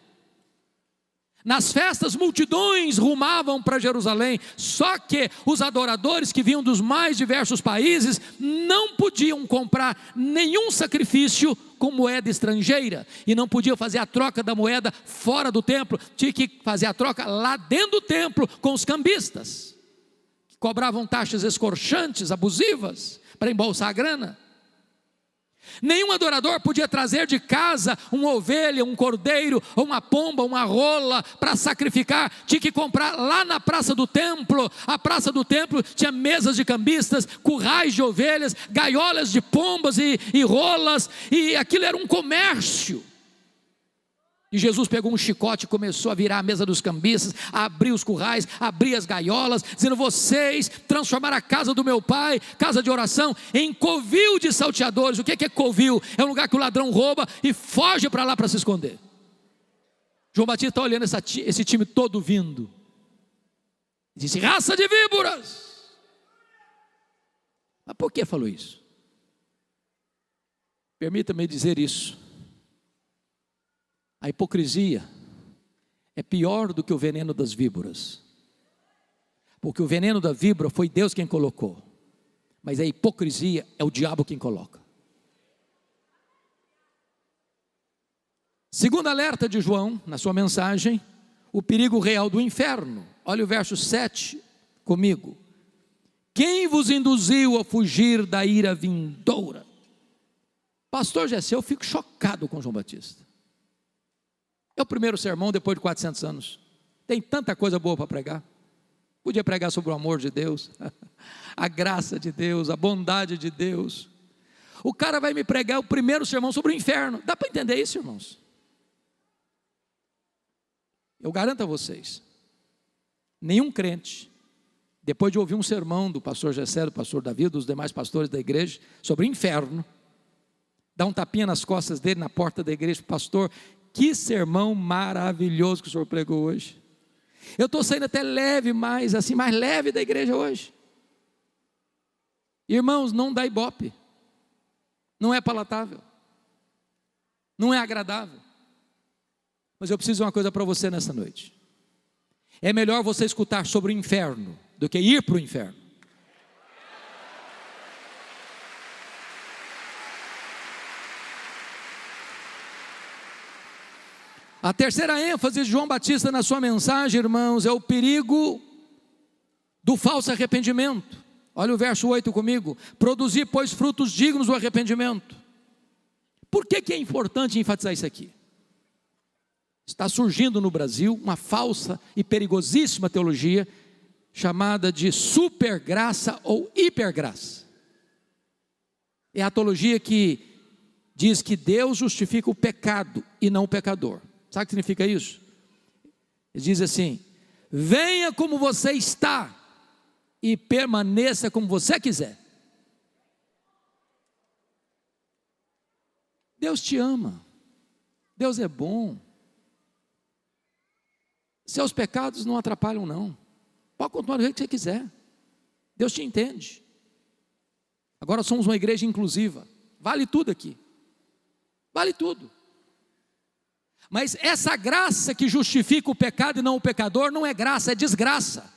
Nas festas, multidões rumavam para Jerusalém, só que os adoradores que vinham dos mais diversos países não podiam comprar nenhum sacrifício com moeda estrangeira, e não podiam fazer a troca da moeda fora do templo, tinha que fazer a troca lá dentro do templo com os cambistas, que cobravam taxas escorchantes, abusivas, para embolsar a grana. Nenhum adorador podia trazer de casa uma ovelha, um cordeiro, ou uma pomba, uma rola para sacrificar. Tinha que comprar lá na praça do templo. A praça do templo tinha mesas de cambistas, currais de ovelhas, gaiolas de pombas e rolas, e aquilo era um comércio. E Jesus pegou um chicote e começou a virar a mesa dos cambistas, a abrir os currais, a abrir as gaiolas, dizendo: vocês transformaram a casa do meu pai, casa de oração, em covil de salteadores. O que é covil? É um lugar que o ladrão rouba e foge para lá para se esconder. João Batista está olhando esse time todo vindo, disse: raça de víboras. Mas por que falou isso? Permita-me dizer isso. A hipocrisia é pior do que o veneno das víboras, porque o veneno da víbora foi Deus quem colocou, Mas a hipocrisia é o diabo quem coloca. Segundo alerta de João, na sua mensagem, o perigo real do inferno. Olha o verso 7 comigo. Quem vos induziu a fugir da ira vindoura? Pastor Gessé, eu fico chocado com João Batista. É o primeiro sermão depois de 400 anos. Tem tanta coisa boa para pregar. Podia pregar sobre o amor de Deus, a graça de Deus, a bondade de Deus. O cara vai me pregar o primeiro sermão sobre o inferno. Dá para entender isso, irmãos? Eu garanto a vocês, nenhum crente, depois de ouvir um sermão do pastor Gessé, do pastor Davi, dos demais pastores da igreja, sobre o inferno, dá um tapinha nas costas dele, na porta da igreja, pastor, que sermão maravilhoso que o senhor pregou hoje. Eu estou saindo até leve, mais leve da igreja hoje. Irmãos, não dá ibope, não é palatável, não é agradável. Mas eu preciso de uma coisa para você nessa noite. É melhor você escutar sobre o inferno do que ir para o inferno. A terceira ênfase de João Batista na sua mensagem, irmãos, é o perigo do falso arrependimento. Olha o verso 8 comigo. Produzir, pois, frutos dignos do arrependimento. Por que é importante enfatizar isso aqui? Está surgindo no Brasil uma falsa e perigosíssima teologia chamada de supergraça ou hipergraça. É a teologia que diz que Deus justifica o pecado e não o pecador. Sabe o que significa isso? Ele diz assim: venha como você está e permaneça como você quiser. Deus te ama, Deus é bom. Seus pecados não atrapalham não. Pode continuar do jeito que você quiser. Deus te entende. Agora somos uma igreja inclusiva. Vale tudo aqui. Vale tudo. Mas essa graça que justifica o pecado e não o pecador não é graça, é desgraça.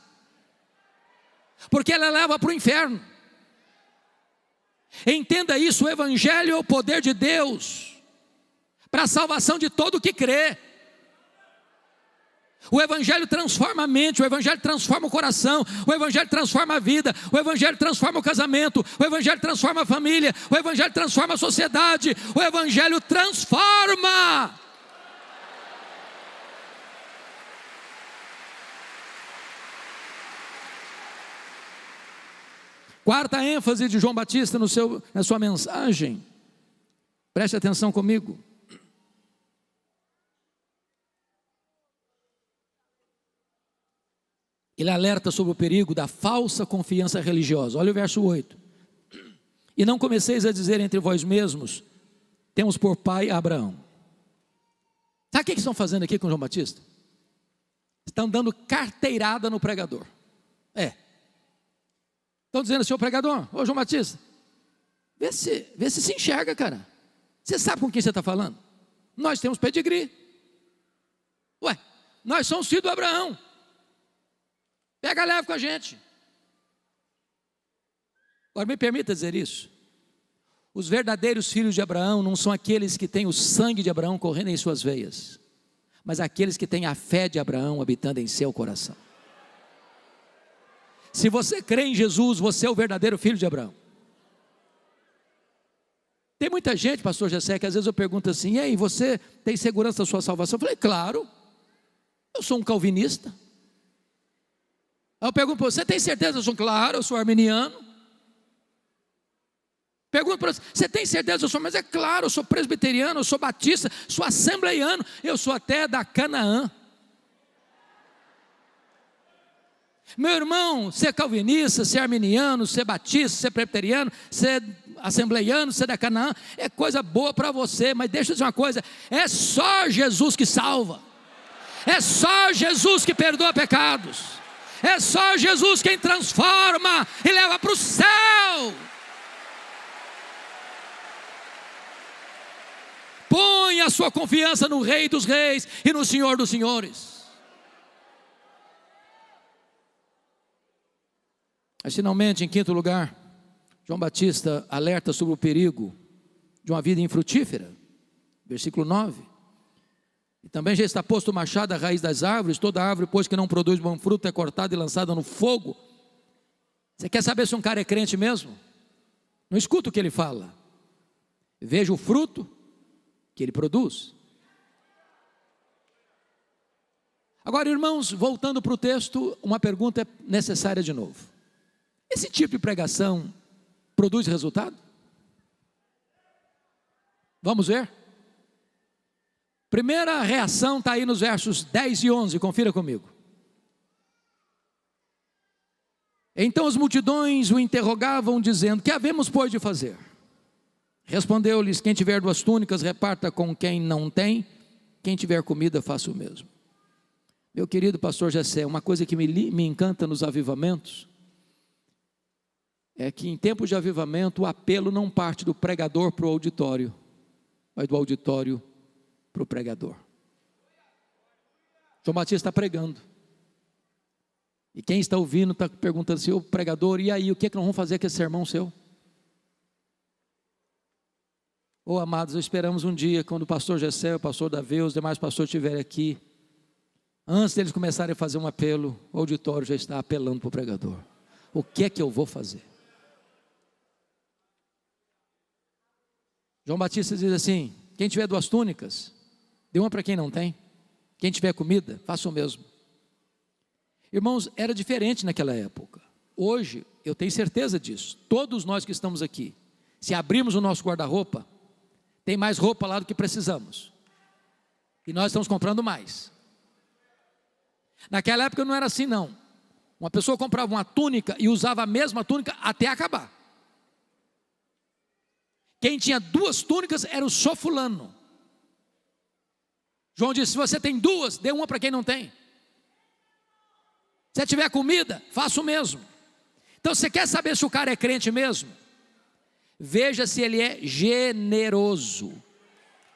Porque ela leva para o inferno. Entenda isso, o evangelho é o poder de Deus para a salvação de todo o que crê. O evangelho transforma a mente, o evangelho transforma o coração, o evangelho transforma a vida, o evangelho transforma o casamento, o evangelho transforma a família, o evangelho transforma a sociedade, o evangelho transforma. Quarta ênfase de João Batista na sua mensagem, preste atenção comigo. Ele alerta sobre o perigo da falsa confiança religiosa. Olha o verso 8. E não comeceis a dizer entre vós mesmos, temos por pai Abraão. Sabe o que estão fazendo aqui com João Batista? Estão dando carteirada no pregador. Estão dizendo assim, ô pregador, ô João Batista, vê se enxerga, cara. Você sabe com quem você está falando? Nós temos pedigree. Nós somos filhos do Abraão. Pega leve com a gente. Agora me permita dizer isso. Os verdadeiros filhos de Abraão não são aqueles que têm o sangue de Abraão correndo em suas veias, mas aqueles que têm a fé de Abraão habitando em seu coração. Se você crê em Jesus, você é o verdadeiro filho de Abraão. Tem muita gente, pastor Gessé, que às vezes eu pergunto assim, e aí, você tem segurança da sua salvação? Eu falei, claro, eu sou um calvinista. Aí eu pergunto para você, tem certeza? Eu sou claro, eu sou arminiano. Pergunto para você tem certeza? Eu sou, mas é claro, eu sou presbiteriano, eu sou batista, sou assembleiano, eu sou até da Canaã. Meu irmão, ser calvinista, ser arminiano, ser batista, ser presbiteriano, ser assembleiano, ser da Canaã, é coisa boa para você, mas deixa eu dizer uma coisa, é só Jesus que salva, é só Jesus que perdoa pecados, é só Jesus quem transforma e leva para o céu. Põe a sua confiança no Rei dos Reis e no Senhor dos Senhores. Mas finalmente, em quinto lugar, João Batista alerta sobre o perigo de uma vida infrutífera, versículo 9. E também já está posto o machado à raiz das árvores, toda árvore, pois que não produz bom fruto, é cortada e lançada no fogo. Você quer saber se um cara é crente mesmo? Não escuta o que ele fala, veja o fruto que ele produz. Agora, irmãos, voltando para o texto, uma pergunta é necessária de novo. Esse tipo de pregação produz resultado? Vamos ver? Primeira reação está aí nos versos 10 e 11, confira comigo. Então as multidões o interrogavam, dizendo: que havemos, pois, de fazer? Respondeu-lhes: quem tiver 2 túnicas, reparta com quem não tem, quem tiver comida, faça o mesmo. Meu querido pastor Jessé, uma coisa que me encanta nos avivamentos, é que em tempos de avivamento, o apelo não parte do pregador para o auditório, mas do auditório para o pregador. João Batista está pregando, e quem está ouvindo está perguntando assim: ô pregador, e aí, o que é que nós vamos fazer com esse sermão seu? Ô amados, esperamos um dia, quando o pastor Jessé, o pastor Davi, os demais pastores estiverem aqui, antes deles começarem a fazer um apelo, o auditório já está apelando para o pregador: o que é que eu vou fazer? João Batista diz assim: quem tiver 2 túnicas, dê uma para quem não tem. Quem tiver comida, faça o mesmo. Irmãos, era diferente naquela época. Hoje, eu tenho certeza disso. Todos nós que estamos aqui, se abrirmos o nosso guarda-roupa, tem mais roupa lá do que precisamos. E nós estamos comprando mais. Naquela época não era assim não. Uma pessoa comprava uma túnica e usava a mesma túnica até acabar. Quem tinha 2 túnicas era o só fulano. João disse: se você tem 2, dê uma para quem não tem. Se tiver comida, faça o mesmo. Então, você quer saber se o cara é crente mesmo? Veja se ele é generoso.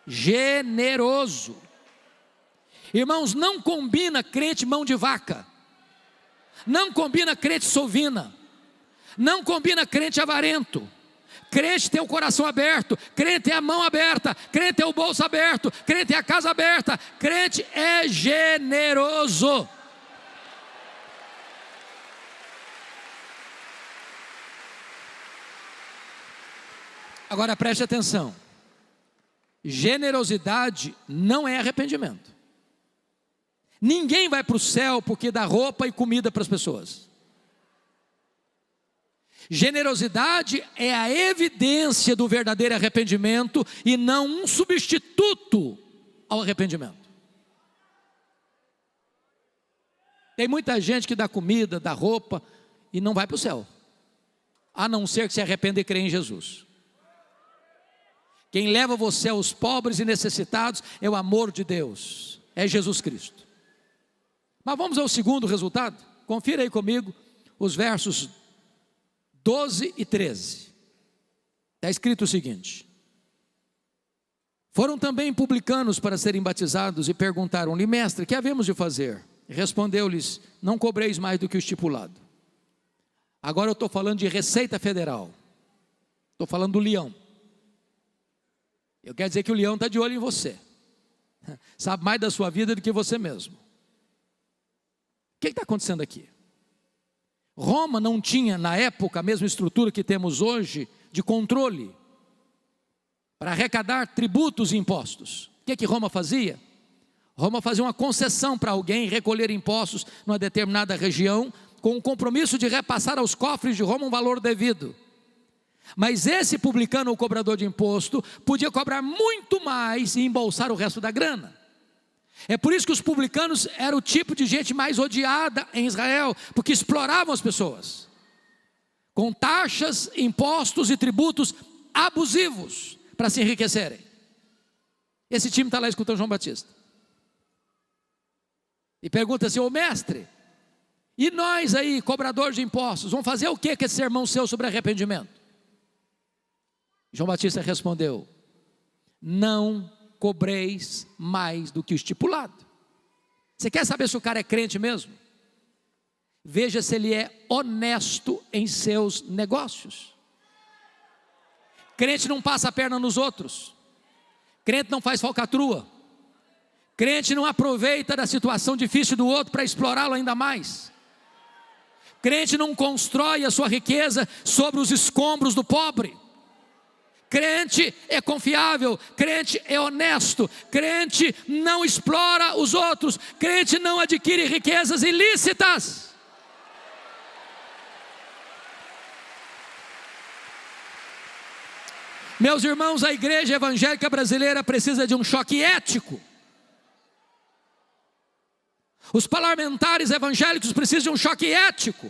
Generoso. Irmãos, não combina crente mão de vaca, não combina crente sovina, não combina crente avarento. Crente tem o coração aberto, crente tem a mão aberta, crente tem o bolso aberto, crente tem a casa aberta. Crente é generoso. Agora preste atenção: generosidade não é arrependimento. Ninguém vai para o céu porque dá roupa e comida para as pessoas. Generosidade é a evidência do verdadeiro arrependimento e não um substituto ao arrependimento. Tem muita gente que dá comida, dá roupa e não vai para o céu, a não ser que se arrependa e crê em Jesus. Quem leva você aos pobres e necessitados é o amor de Deus, é Jesus Cristo. Mas vamos ao segundo resultado. Confira aí comigo os versos 12 e 13. Está escrito o seguinte: foram também publicanos para serem batizados e perguntaram-lhe: mestre, que havemos de fazer? Respondeu-lhes: não cobreis mais do que o estipulado. Agora eu estou falando de Receita Federal, estou falando do leão. Eu quero dizer que o leão está de olho em você, sabe mais da sua vida do que você mesmo. O que está acontecendo aqui? Roma não tinha na época a mesma estrutura que temos hoje de controle para arrecadar tributos e impostos. O que Roma fazia? Roma fazia uma concessão para alguém recolher impostos numa determinada região, com o compromisso de repassar aos cofres de Roma um valor devido. Mas esse publicano ou cobrador de imposto podia cobrar muito mais e embolsar o resto da grana. É por isso que os publicanos eram o tipo de gente mais odiada em Israel, porque exploravam as pessoas com taxas, impostos e tributos abusivos para se enriquecerem. Esse time está lá escutando João Batista e pergunta assim: ô mestre, e nós aí, cobradores de impostos, vamos fazer o que com esse sermão seu sobre arrependimento? João Batista respondeu: não cobreis mais do que o estipulado. Você quer saber se o cara é crente mesmo? Veja se ele é honesto em seus negócios. Crente não passa a perna nos outros. Crente não faz falcatrua. Crente não aproveita da situação difícil do outro para explorá-lo ainda mais. Crente não constrói a sua riqueza sobre os escombros do pobre. Crente é confiável, crente é honesto, crente não explora os outros, crente não adquire riquezas ilícitas. Meus irmãos, a igreja evangélica brasileira precisa de um choque ético. Os parlamentares evangélicos precisam de um choque ético.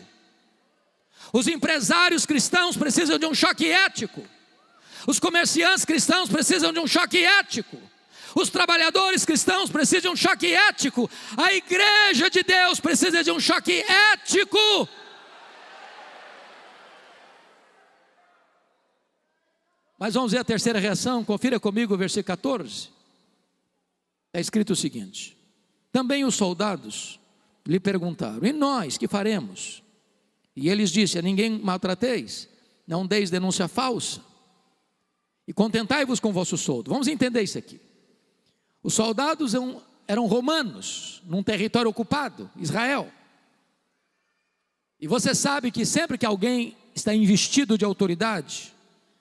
Os empresários cristãos precisam de um choque ético. Os comerciantes cristãos precisam de um choque ético. Os trabalhadores cristãos precisam de um choque ético. A igreja de Deus precisa de um choque ético. Mas vamos ver a terceira reação. Confira comigo o versículo 14. É escrito o seguinte: também os soldados lhe perguntaram: e nós que faremos? E eles disseram: a ninguém maltrateis, não deis denúncia falsa, e contentai-vos com o vosso soldo. Vamos entender isso aqui. Os soldados eram romanos, num território ocupado, Israel. E você sabe que sempre que alguém está investido de autoridade,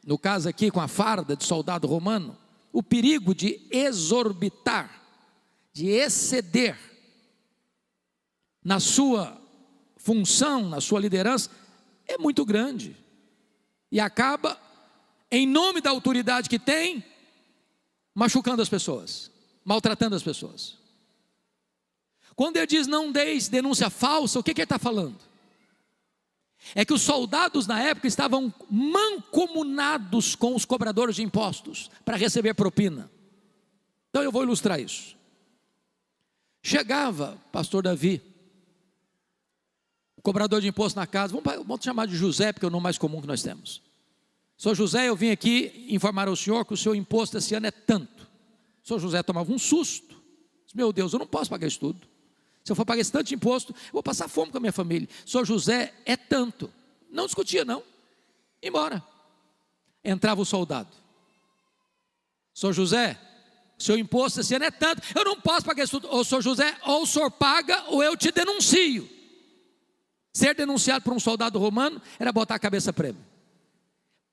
no caso aqui com a farda de soldado romano, o perigo de exorbitar, de exceder na sua função, na sua liderança, é muito grande. E acaba, em nome da autoridade que tem, machucando as pessoas, maltratando as pessoas. Quando ele diz não deis denúncia falsa, o que ele está falando? É que os soldados na época estavam mancomunados com os cobradores de impostos para receber propina. Então eu vou ilustrar isso. Chegava, pastor Davi, o cobrador de imposto na casa, vamos chamar de José, porque é o nome mais comum que nós temos. Senhor José, eu vim aqui informar ao senhor que o seu imposto esse ano é tanto. O senhor José tomava um susto. Disse: meu Deus, eu não posso pagar isso tudo. Se eu for pagar esse tanto de imposto, eu vou passar fome com a minha família. Senhor José, é tanto. Não discutia não. Embora. Entrava o soldado. Senhor José, seu imposto esse ano é tanto. Eu não posso pagar isso tudo. Ou senhor José, ou o senhor paga ou eu te denuncio. Ser denunciado por um soldado romano era botar a cabeça prêmio.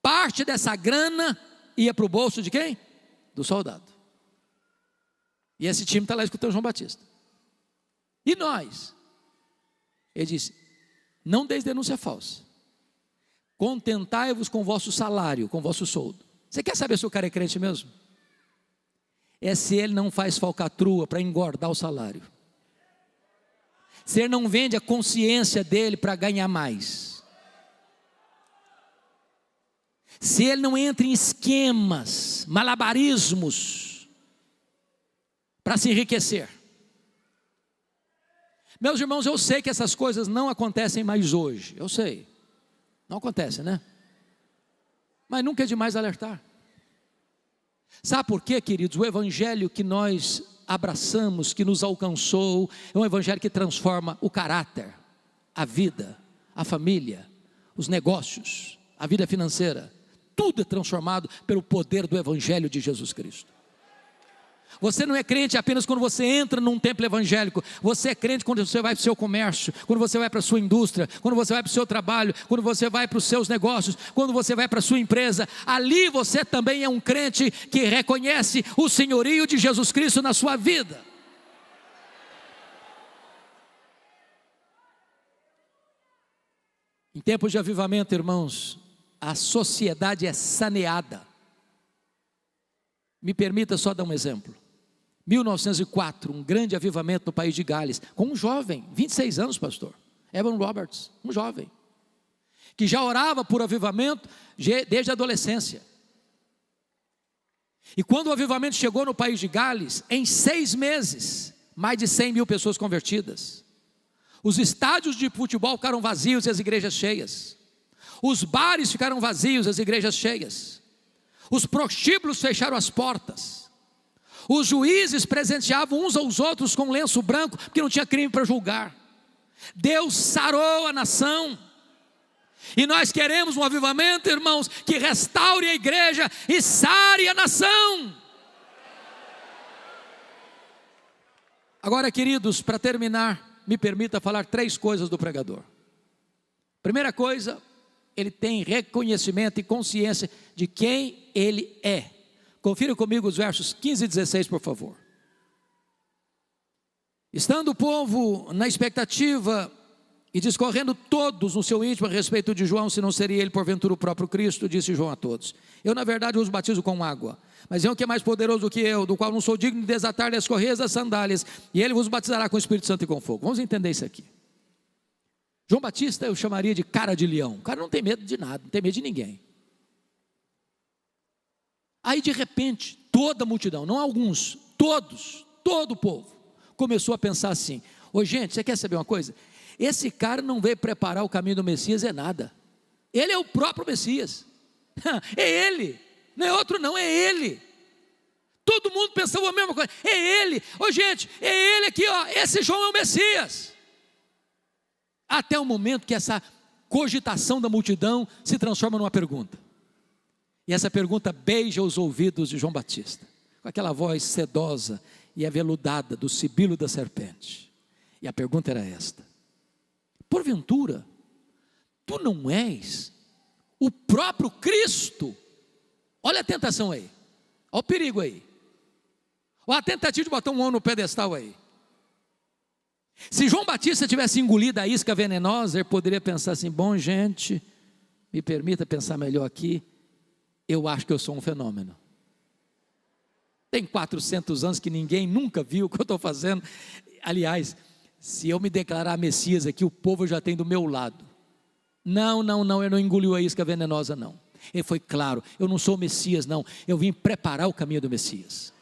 Parte dessa grana ia para o bolso de quem? Do soldado. E esse time está lá escutando João Batista. E nós? Ele disse: não deis denúncia falsa. Contentai-vos com o vosso salário, com o vosso soldo. Você quer saber se o cara é crente mesmo? É se ele não faz falcatrua para engordar o salário. Se ele não vende a consciência dele para ganhar mais. Se ele não entra em esquemas, malabarismos para se enriquecer. Meus irmãos, eu sei que essas coisas não acontecem mais hoje. Eu sei. Não acontece, né? Mas nunca é demais alertar. Sabe por quê, queridos? O evangelho que nós abraçamos, que nos alcançou, é um evangelho que transforma o caráter, a vida, a família, os negócios, a vida financeira. Tudo é transformado pelo poder do evangelho de Jesus Cristo. Você não é crente apenas quando você entra num templo evangélico. Você é crente quando você vai para o seu comércio, quando você vai para a sua indústria, quando você vai para o seu trabalho, quando você vai para os seus negócios, quando você vai para a sua empresa. Ali você também é um crente que reconhece o senhorio de Jesus Cristo na sua vida. Em tempos de avivamento, irmãos, a sociedade é saneada. Me permita só dar um exemplo. 1904, um grande avivamento no país de Gales, com um jovem, 26 anos, pastor, Evan Roberts, um jovem, que já orava por avivamento desde a adolescência. E quando o avivamento chegou no país de Gales, em 6 meses, mais de 100 mil pessoas convertidas. Os estádios de futebol ficaram vazios e as igrejas cheias. Os bares ficaram vazios e as igrejas cheias. Os prostíbulos fecharam as portas. Os juízes presenteavam uns aos outros com lenço branco, porque não tinha crime para julgar. Deus sarou a nação. E nós queremos um avivamento, irmãos, que restaure a igreja e sare a nação. Agora, queridos, para terminar, me permita falar 3 coisas do pregador. Primeira coisa, ele tem reconhecimento e consciência de quem ele é. Confira comigo os versos 15 e 16, por favor. Estando o povo na expectativa e discorrendo todos no seu íntimo a respeito de João, se não seria ele porventura o próprio Cristo, disse João a todos: eu na verdade os batizo com água, mas é um que é mais poderoso do que eu, do qual não sou digno de desatar-lhe as correias das sandálias, e ele vos batizará com o Espírito Santo e com fogo. Vamos entender isso aqui. João Batista eu chamaria de cara de leão. O cara não tem medo de nada, não tem medo de ninguém. Aí de repente, toda a multidão, não alguns, todos, todo o povo, começou a pensar assim: ô gente, você quer saber uma coisa? Esse cara não veio preparar o caminho do Messias, é nada. Ele é o próprio Messias. É ele, não é outro não, é ele. Todo mundo pensava a mesma coisa, é ele. Ô gente, é ele aqui, ó, esse João é o Messias. Até o momento que essa cogitação da multidão se transforma numa pergunta. E essa pergunta beija os ouvidos de João Batista, com aquela voz sedosa e aveludada do sibilo da serpente. E a pergunta era esta: porventura, tu não és o próprio Cristo? Olha a tentação aí, olha o perigo aí, olha a tentativa de botar um homem no pedestal aí. Se João Batista tivesse engolido a isca venenosa, ele poderia pensar assim: bom gente, me permita pensar melhor aqui, eu acho que eu sou um fenômeno. Tem 400 anos que ninguém nunca viu o que eu estou fazendo. Aliás, se eu me declarar Messias aqui, o povo já tem do meu lado. Não, eu não engoli a isca venenosa não. Ele foi claro: eu não sou o Messias não, eu vim preparar o caminho do Messias.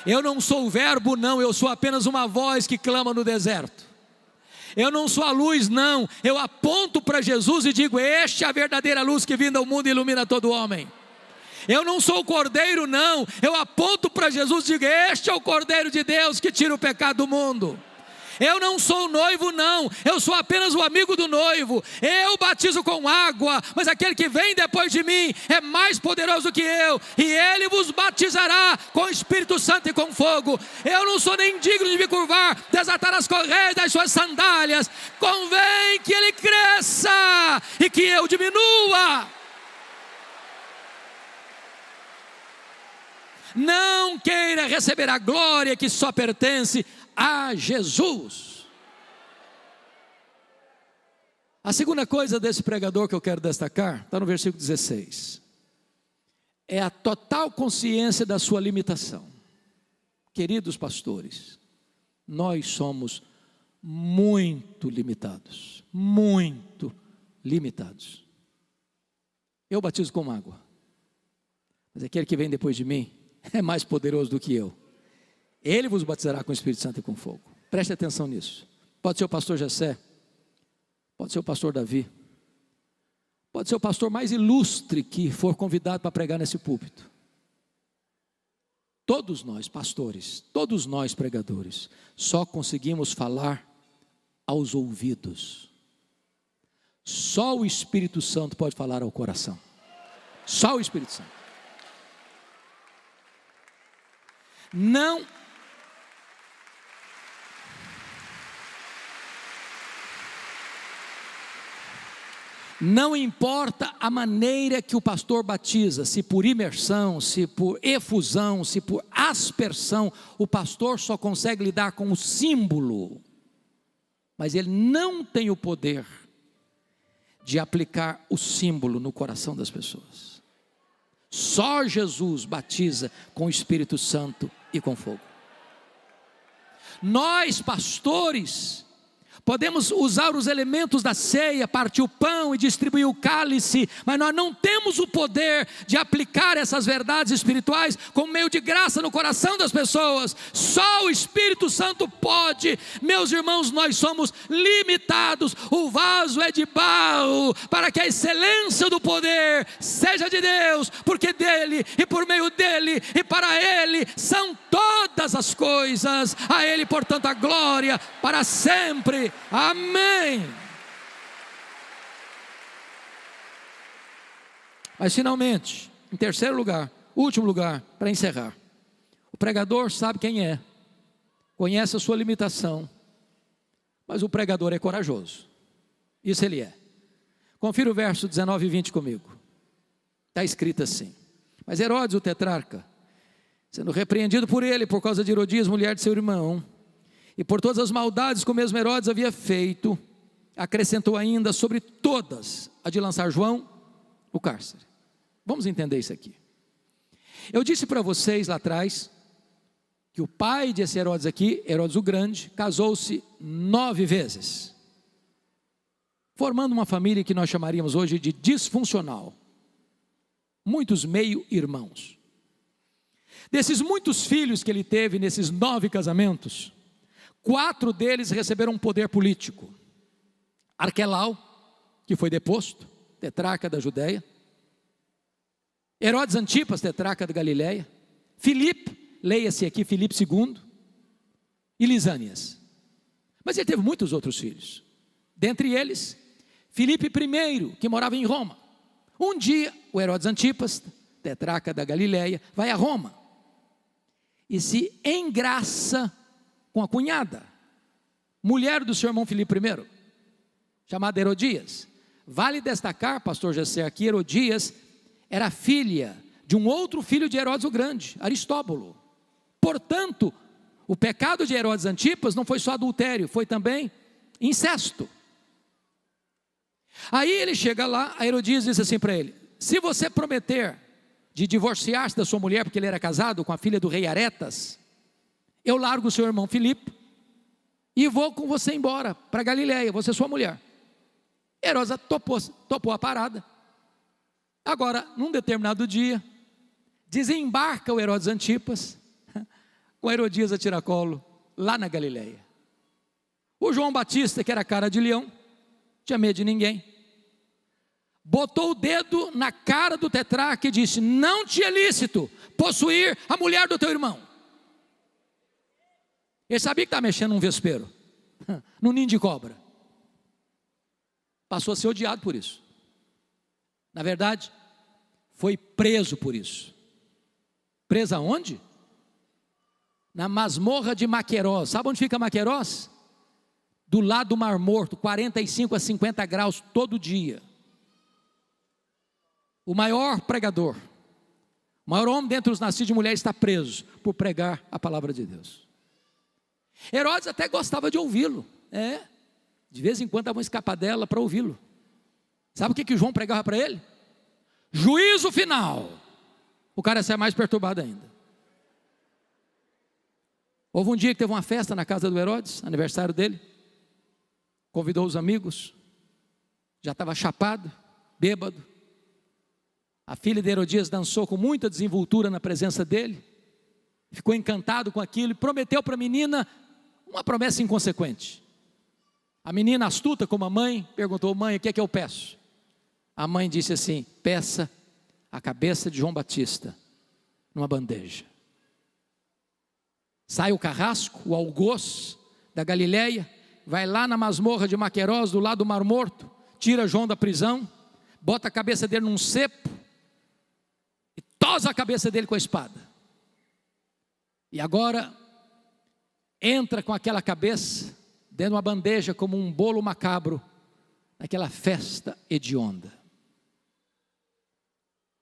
Eu não sou o verbo não, eu sou apenas uma voz que clama no deserto. Eu não sou a luz não, eu aponto para Jesus e digo: este é a verdadeira luz que vindo ao mundo ilumina todo homem. Eu não sou o cordeiro não, eu aponto para Jesus e digo: este é o cordeiro de Deus que tira o pecado do mundo. Eu não sou o noivo não, eu sou apenas o amigo do noivo. Eu batizo com água, mas aquele que vem depois de mim é mais poderoso que eu, e ele vos batizará com o Espírito Santo e com fogo. Eu não sou nem digno de me curvar, desatar as correias das suas sandálias. Convém que ele cresça e que eu diminua. Não queira receber a glória que só pertence a Jesus. A segunda coisa desse pregador que eu quero destacar está no versículo 16. É a total consciência da sua limitação. Queridos pastores, nós somos muito limitados. Muito limitados. Eu batizo com água, mas aquele que vem depois de mim é mais poderoso do que eu. Ele vos batizará com o Espírito Santo e com fogo. Preste atenção nisso. Pode ser o pastor Jessé, pode ser o pastor Davi, pode ser o pastor mais ilustre que for convidado para pregar nesse púlpito. Todos nós pastores, todos nós pregadores, só conseguimos falar aos ouvidos. Só o Espírito Santo pode falar ao coração. Só o Espírito Santo. Não importa a maneira que o pastor batiza, se por imersão, se por efusão, se por aspersão, o pastor só consegue lidar com o símbolo, mas ele não tem o poder de aplicar o símbolo no coração das pessoas. Só Jesus batiza com o Espírito Santo e com fogo. Nós, pastores, podemos usar os elementos da ceia, partir o pão e distribuir o cálice, mas nós não temos o poder de aplicar essas verdades espirituais como meio de graça no coração das pessoas. Só o Espírito Santo pode. Meus irmãos, nós somos limitados. O vaso é de barro para que a excelência do poder seja de Deus, porque dele e por meio dele e para ele são todas as coisas. A ele, portanto, a glória para sempre. Amém. Mas finalmente, em terceiro lugar, último lugar, para encerrar, o pregador sabe quem é, conhece a sua limitação, mas o pregador é corajoso. Isso ele é. Confira o verso 19 e 20 comigo. Está escrito assim: mas Herodes, o tetrarca, sendo repreendido por ele por causa de Herodias, mulher de seu irmão, e por todas as maldades que o mesmo Herodes havia feito, acrescentou ainda sobre todas a de lançar João no cárcere. Vamos entender isso aqui. Eu disse para vocês lá atrás que o pai desse Herodes aqui, Herodes o Grande, casou-se 9 vezes, formando uma família que nós chamaríamos hoje de disfuncional. Muitos meio-irmãos. Desses muitos filhos que ele teve nesses 9 casamentos, 4 deles receberam um poder político. Arquelau, que foi deposto, tetrarca da Judéia. Herodes Antipas, tetrarca da Galileia. Filipe, leia-se aqui Filipe II, e Lisânias. Mas ele teve muitos outros filhos. Dentre eles, Filipe I, que morava em Roma. Um dia, o Herodes Antipas, tetrarca da Galileia, vai a Roma e se engraça com a cunhada, mulher do seu irmão Filipe I, chamada Herodias. Vale destacar, pastor Gessé, aqui Herodias era filha de um outro filho de Herodes o Grande, Aristóbulo. Portanto, o pecado de Herodes Antipas não foi só adultério, foi também incesto. Aí ele chega lá, a Herodias diz assim para ele: se você prometer de divorciar-se da sua mulher, porque ele era casado com a filha do rei Aretas, eu largo o seu irmão Filipe e vou com você embora para Galileia, você é sua mulher. Herodes topou a parada. Agora, num determinado dia, desembarca o Herodes Antipas com Herodias a tiracolo, lá na Galileia. O João Batista, que era cara de leão, tinha medo de ninguém, botou o dedo na cara do tetrarca e disse: não te é lícito possuir a mulher do teu irmão. Ele sabia que estava mexendo num vespeiro, num ninho de cobra. Passou a ser odiado por isso. Na verdade, foi preso por isso. Preso aonde? Na masmorra de Maquerós. Sabe onde fica Maquerós? Do lado do Mar Morto, 45 a 50 graus todo dia. O maior pregador, o maior homem dentre os nascidos de mulher, está preso por pregar a palavra de Deus. Herodes até gostava de ouvi-lo, de vez em quando dava uma escapadela para ouvi-lo. Sabe o que João pregava para ele? Juízo final. O cara sai mais perturbado ainda. Houve um dia que teve uma festa na casa do Herodes, aniversário dele. Convidou os amigos, já estava chapado, bêbado. A filha de Herodias dançou com muita desenvoltura na presença dele, ficou encantado com aquilo e prometeu para a menina uma promessa inconsequente. A menina, astuta como a mãe, perguntou: mãe, o que é que eu peço? A mãe disse assim: peça a cabeça de João Batista numa bandeja. Sai o carrasco, o algoz da Galileia, vai lá na masmorra de Maquerós, do lado do Mar Morto, tira João da prisão, bota a cabeça dele num cepo e tosa a cabeça dele com a espada. E agora entra com aquela cabeça dentro de uma bandeja como um bolo macabro naquela festa hedionda,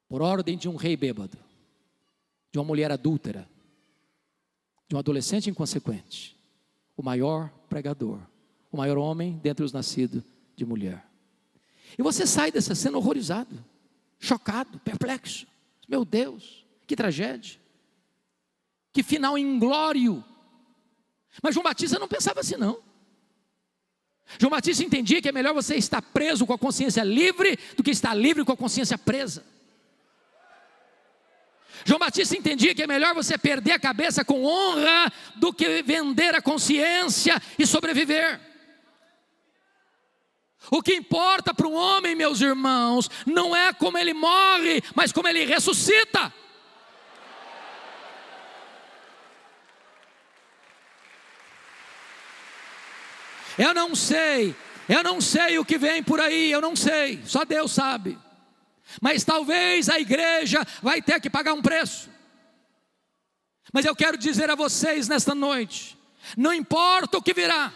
por ordem de um rei bêbado, de uma mulher adúltera, de um adolescente inconsequente, o maior pregador, o maior homem dentre os nascidos de mulher. E você sai dessa cena horrorizado, chocado, perplexo. Meu Deus, que tragédia, que final inglório. Mas João Batista não pensava assim não. João Batista entendia que é melhor você estar preso com a consciência livre do que estar livre com a consciência presa. João Batista entendia que é melhor você perder a cabeça com honra do que vender a consciência e sobreviver. O que importa para um homem, meus irmãos, não é como ele morre, mas como ele ressuscita. Eu não sei o que vem por aí, eu não sei, só Deus sabe. Mas talvez a igreja vai ter que pagar um preço. Mas eu quero dizer a vocês nesta noite, não importa o que virá,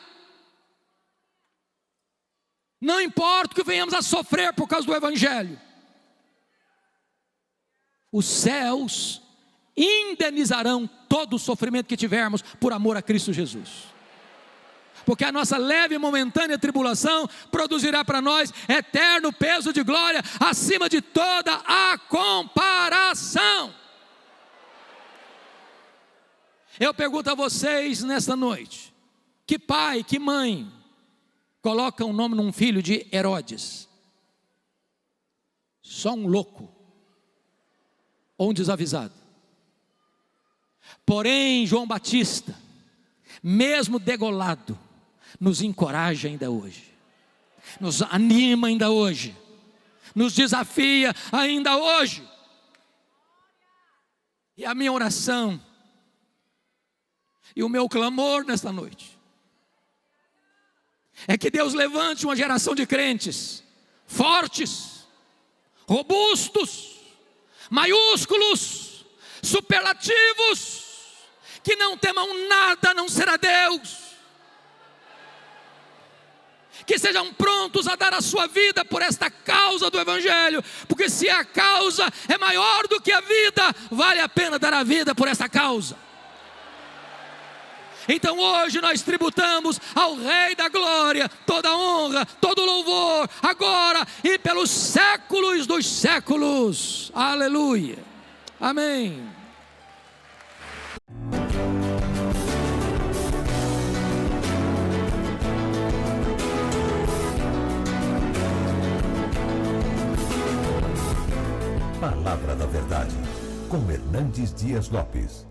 não importa o que venhamos a sofrer por causa do Evangelho, os céus indenizarão todo o sofrimento que tivermos por amor a Cristo Jesus. Porque a nossa leve e momentânea tribulação produzirá para nós eterno peso de glória acima de toda a comparação. Eu pergunto a vocês nesta noite, que pai, que mãe coloca o nome num filho de Herodes? Só um louco ou um desavisado. Porém, João Batista, mesmo degolado, nos encoraja ainda hoje, nos anima ainda hoje, nos desafia ainda hoje. E a minha oração e o meu clamor nesta noite é que Deus levante uma geração de crentes fortes, robustos, maiúsculos, superlativos, que não temam nada a não ser a Deus, que sejam prontos a dar a sua vida por esta causa do Evangelho, porque se a causa é maior do que a vida, vale a pena dar a vida por esta causa. Então hoje nós tributamos ao Rei da Glória toda a honra, todo o louvor, agora e pelos séculos dos séculos. Aleluia. Amém. Palavra da Verdade, com Hernandes Dias Lopes.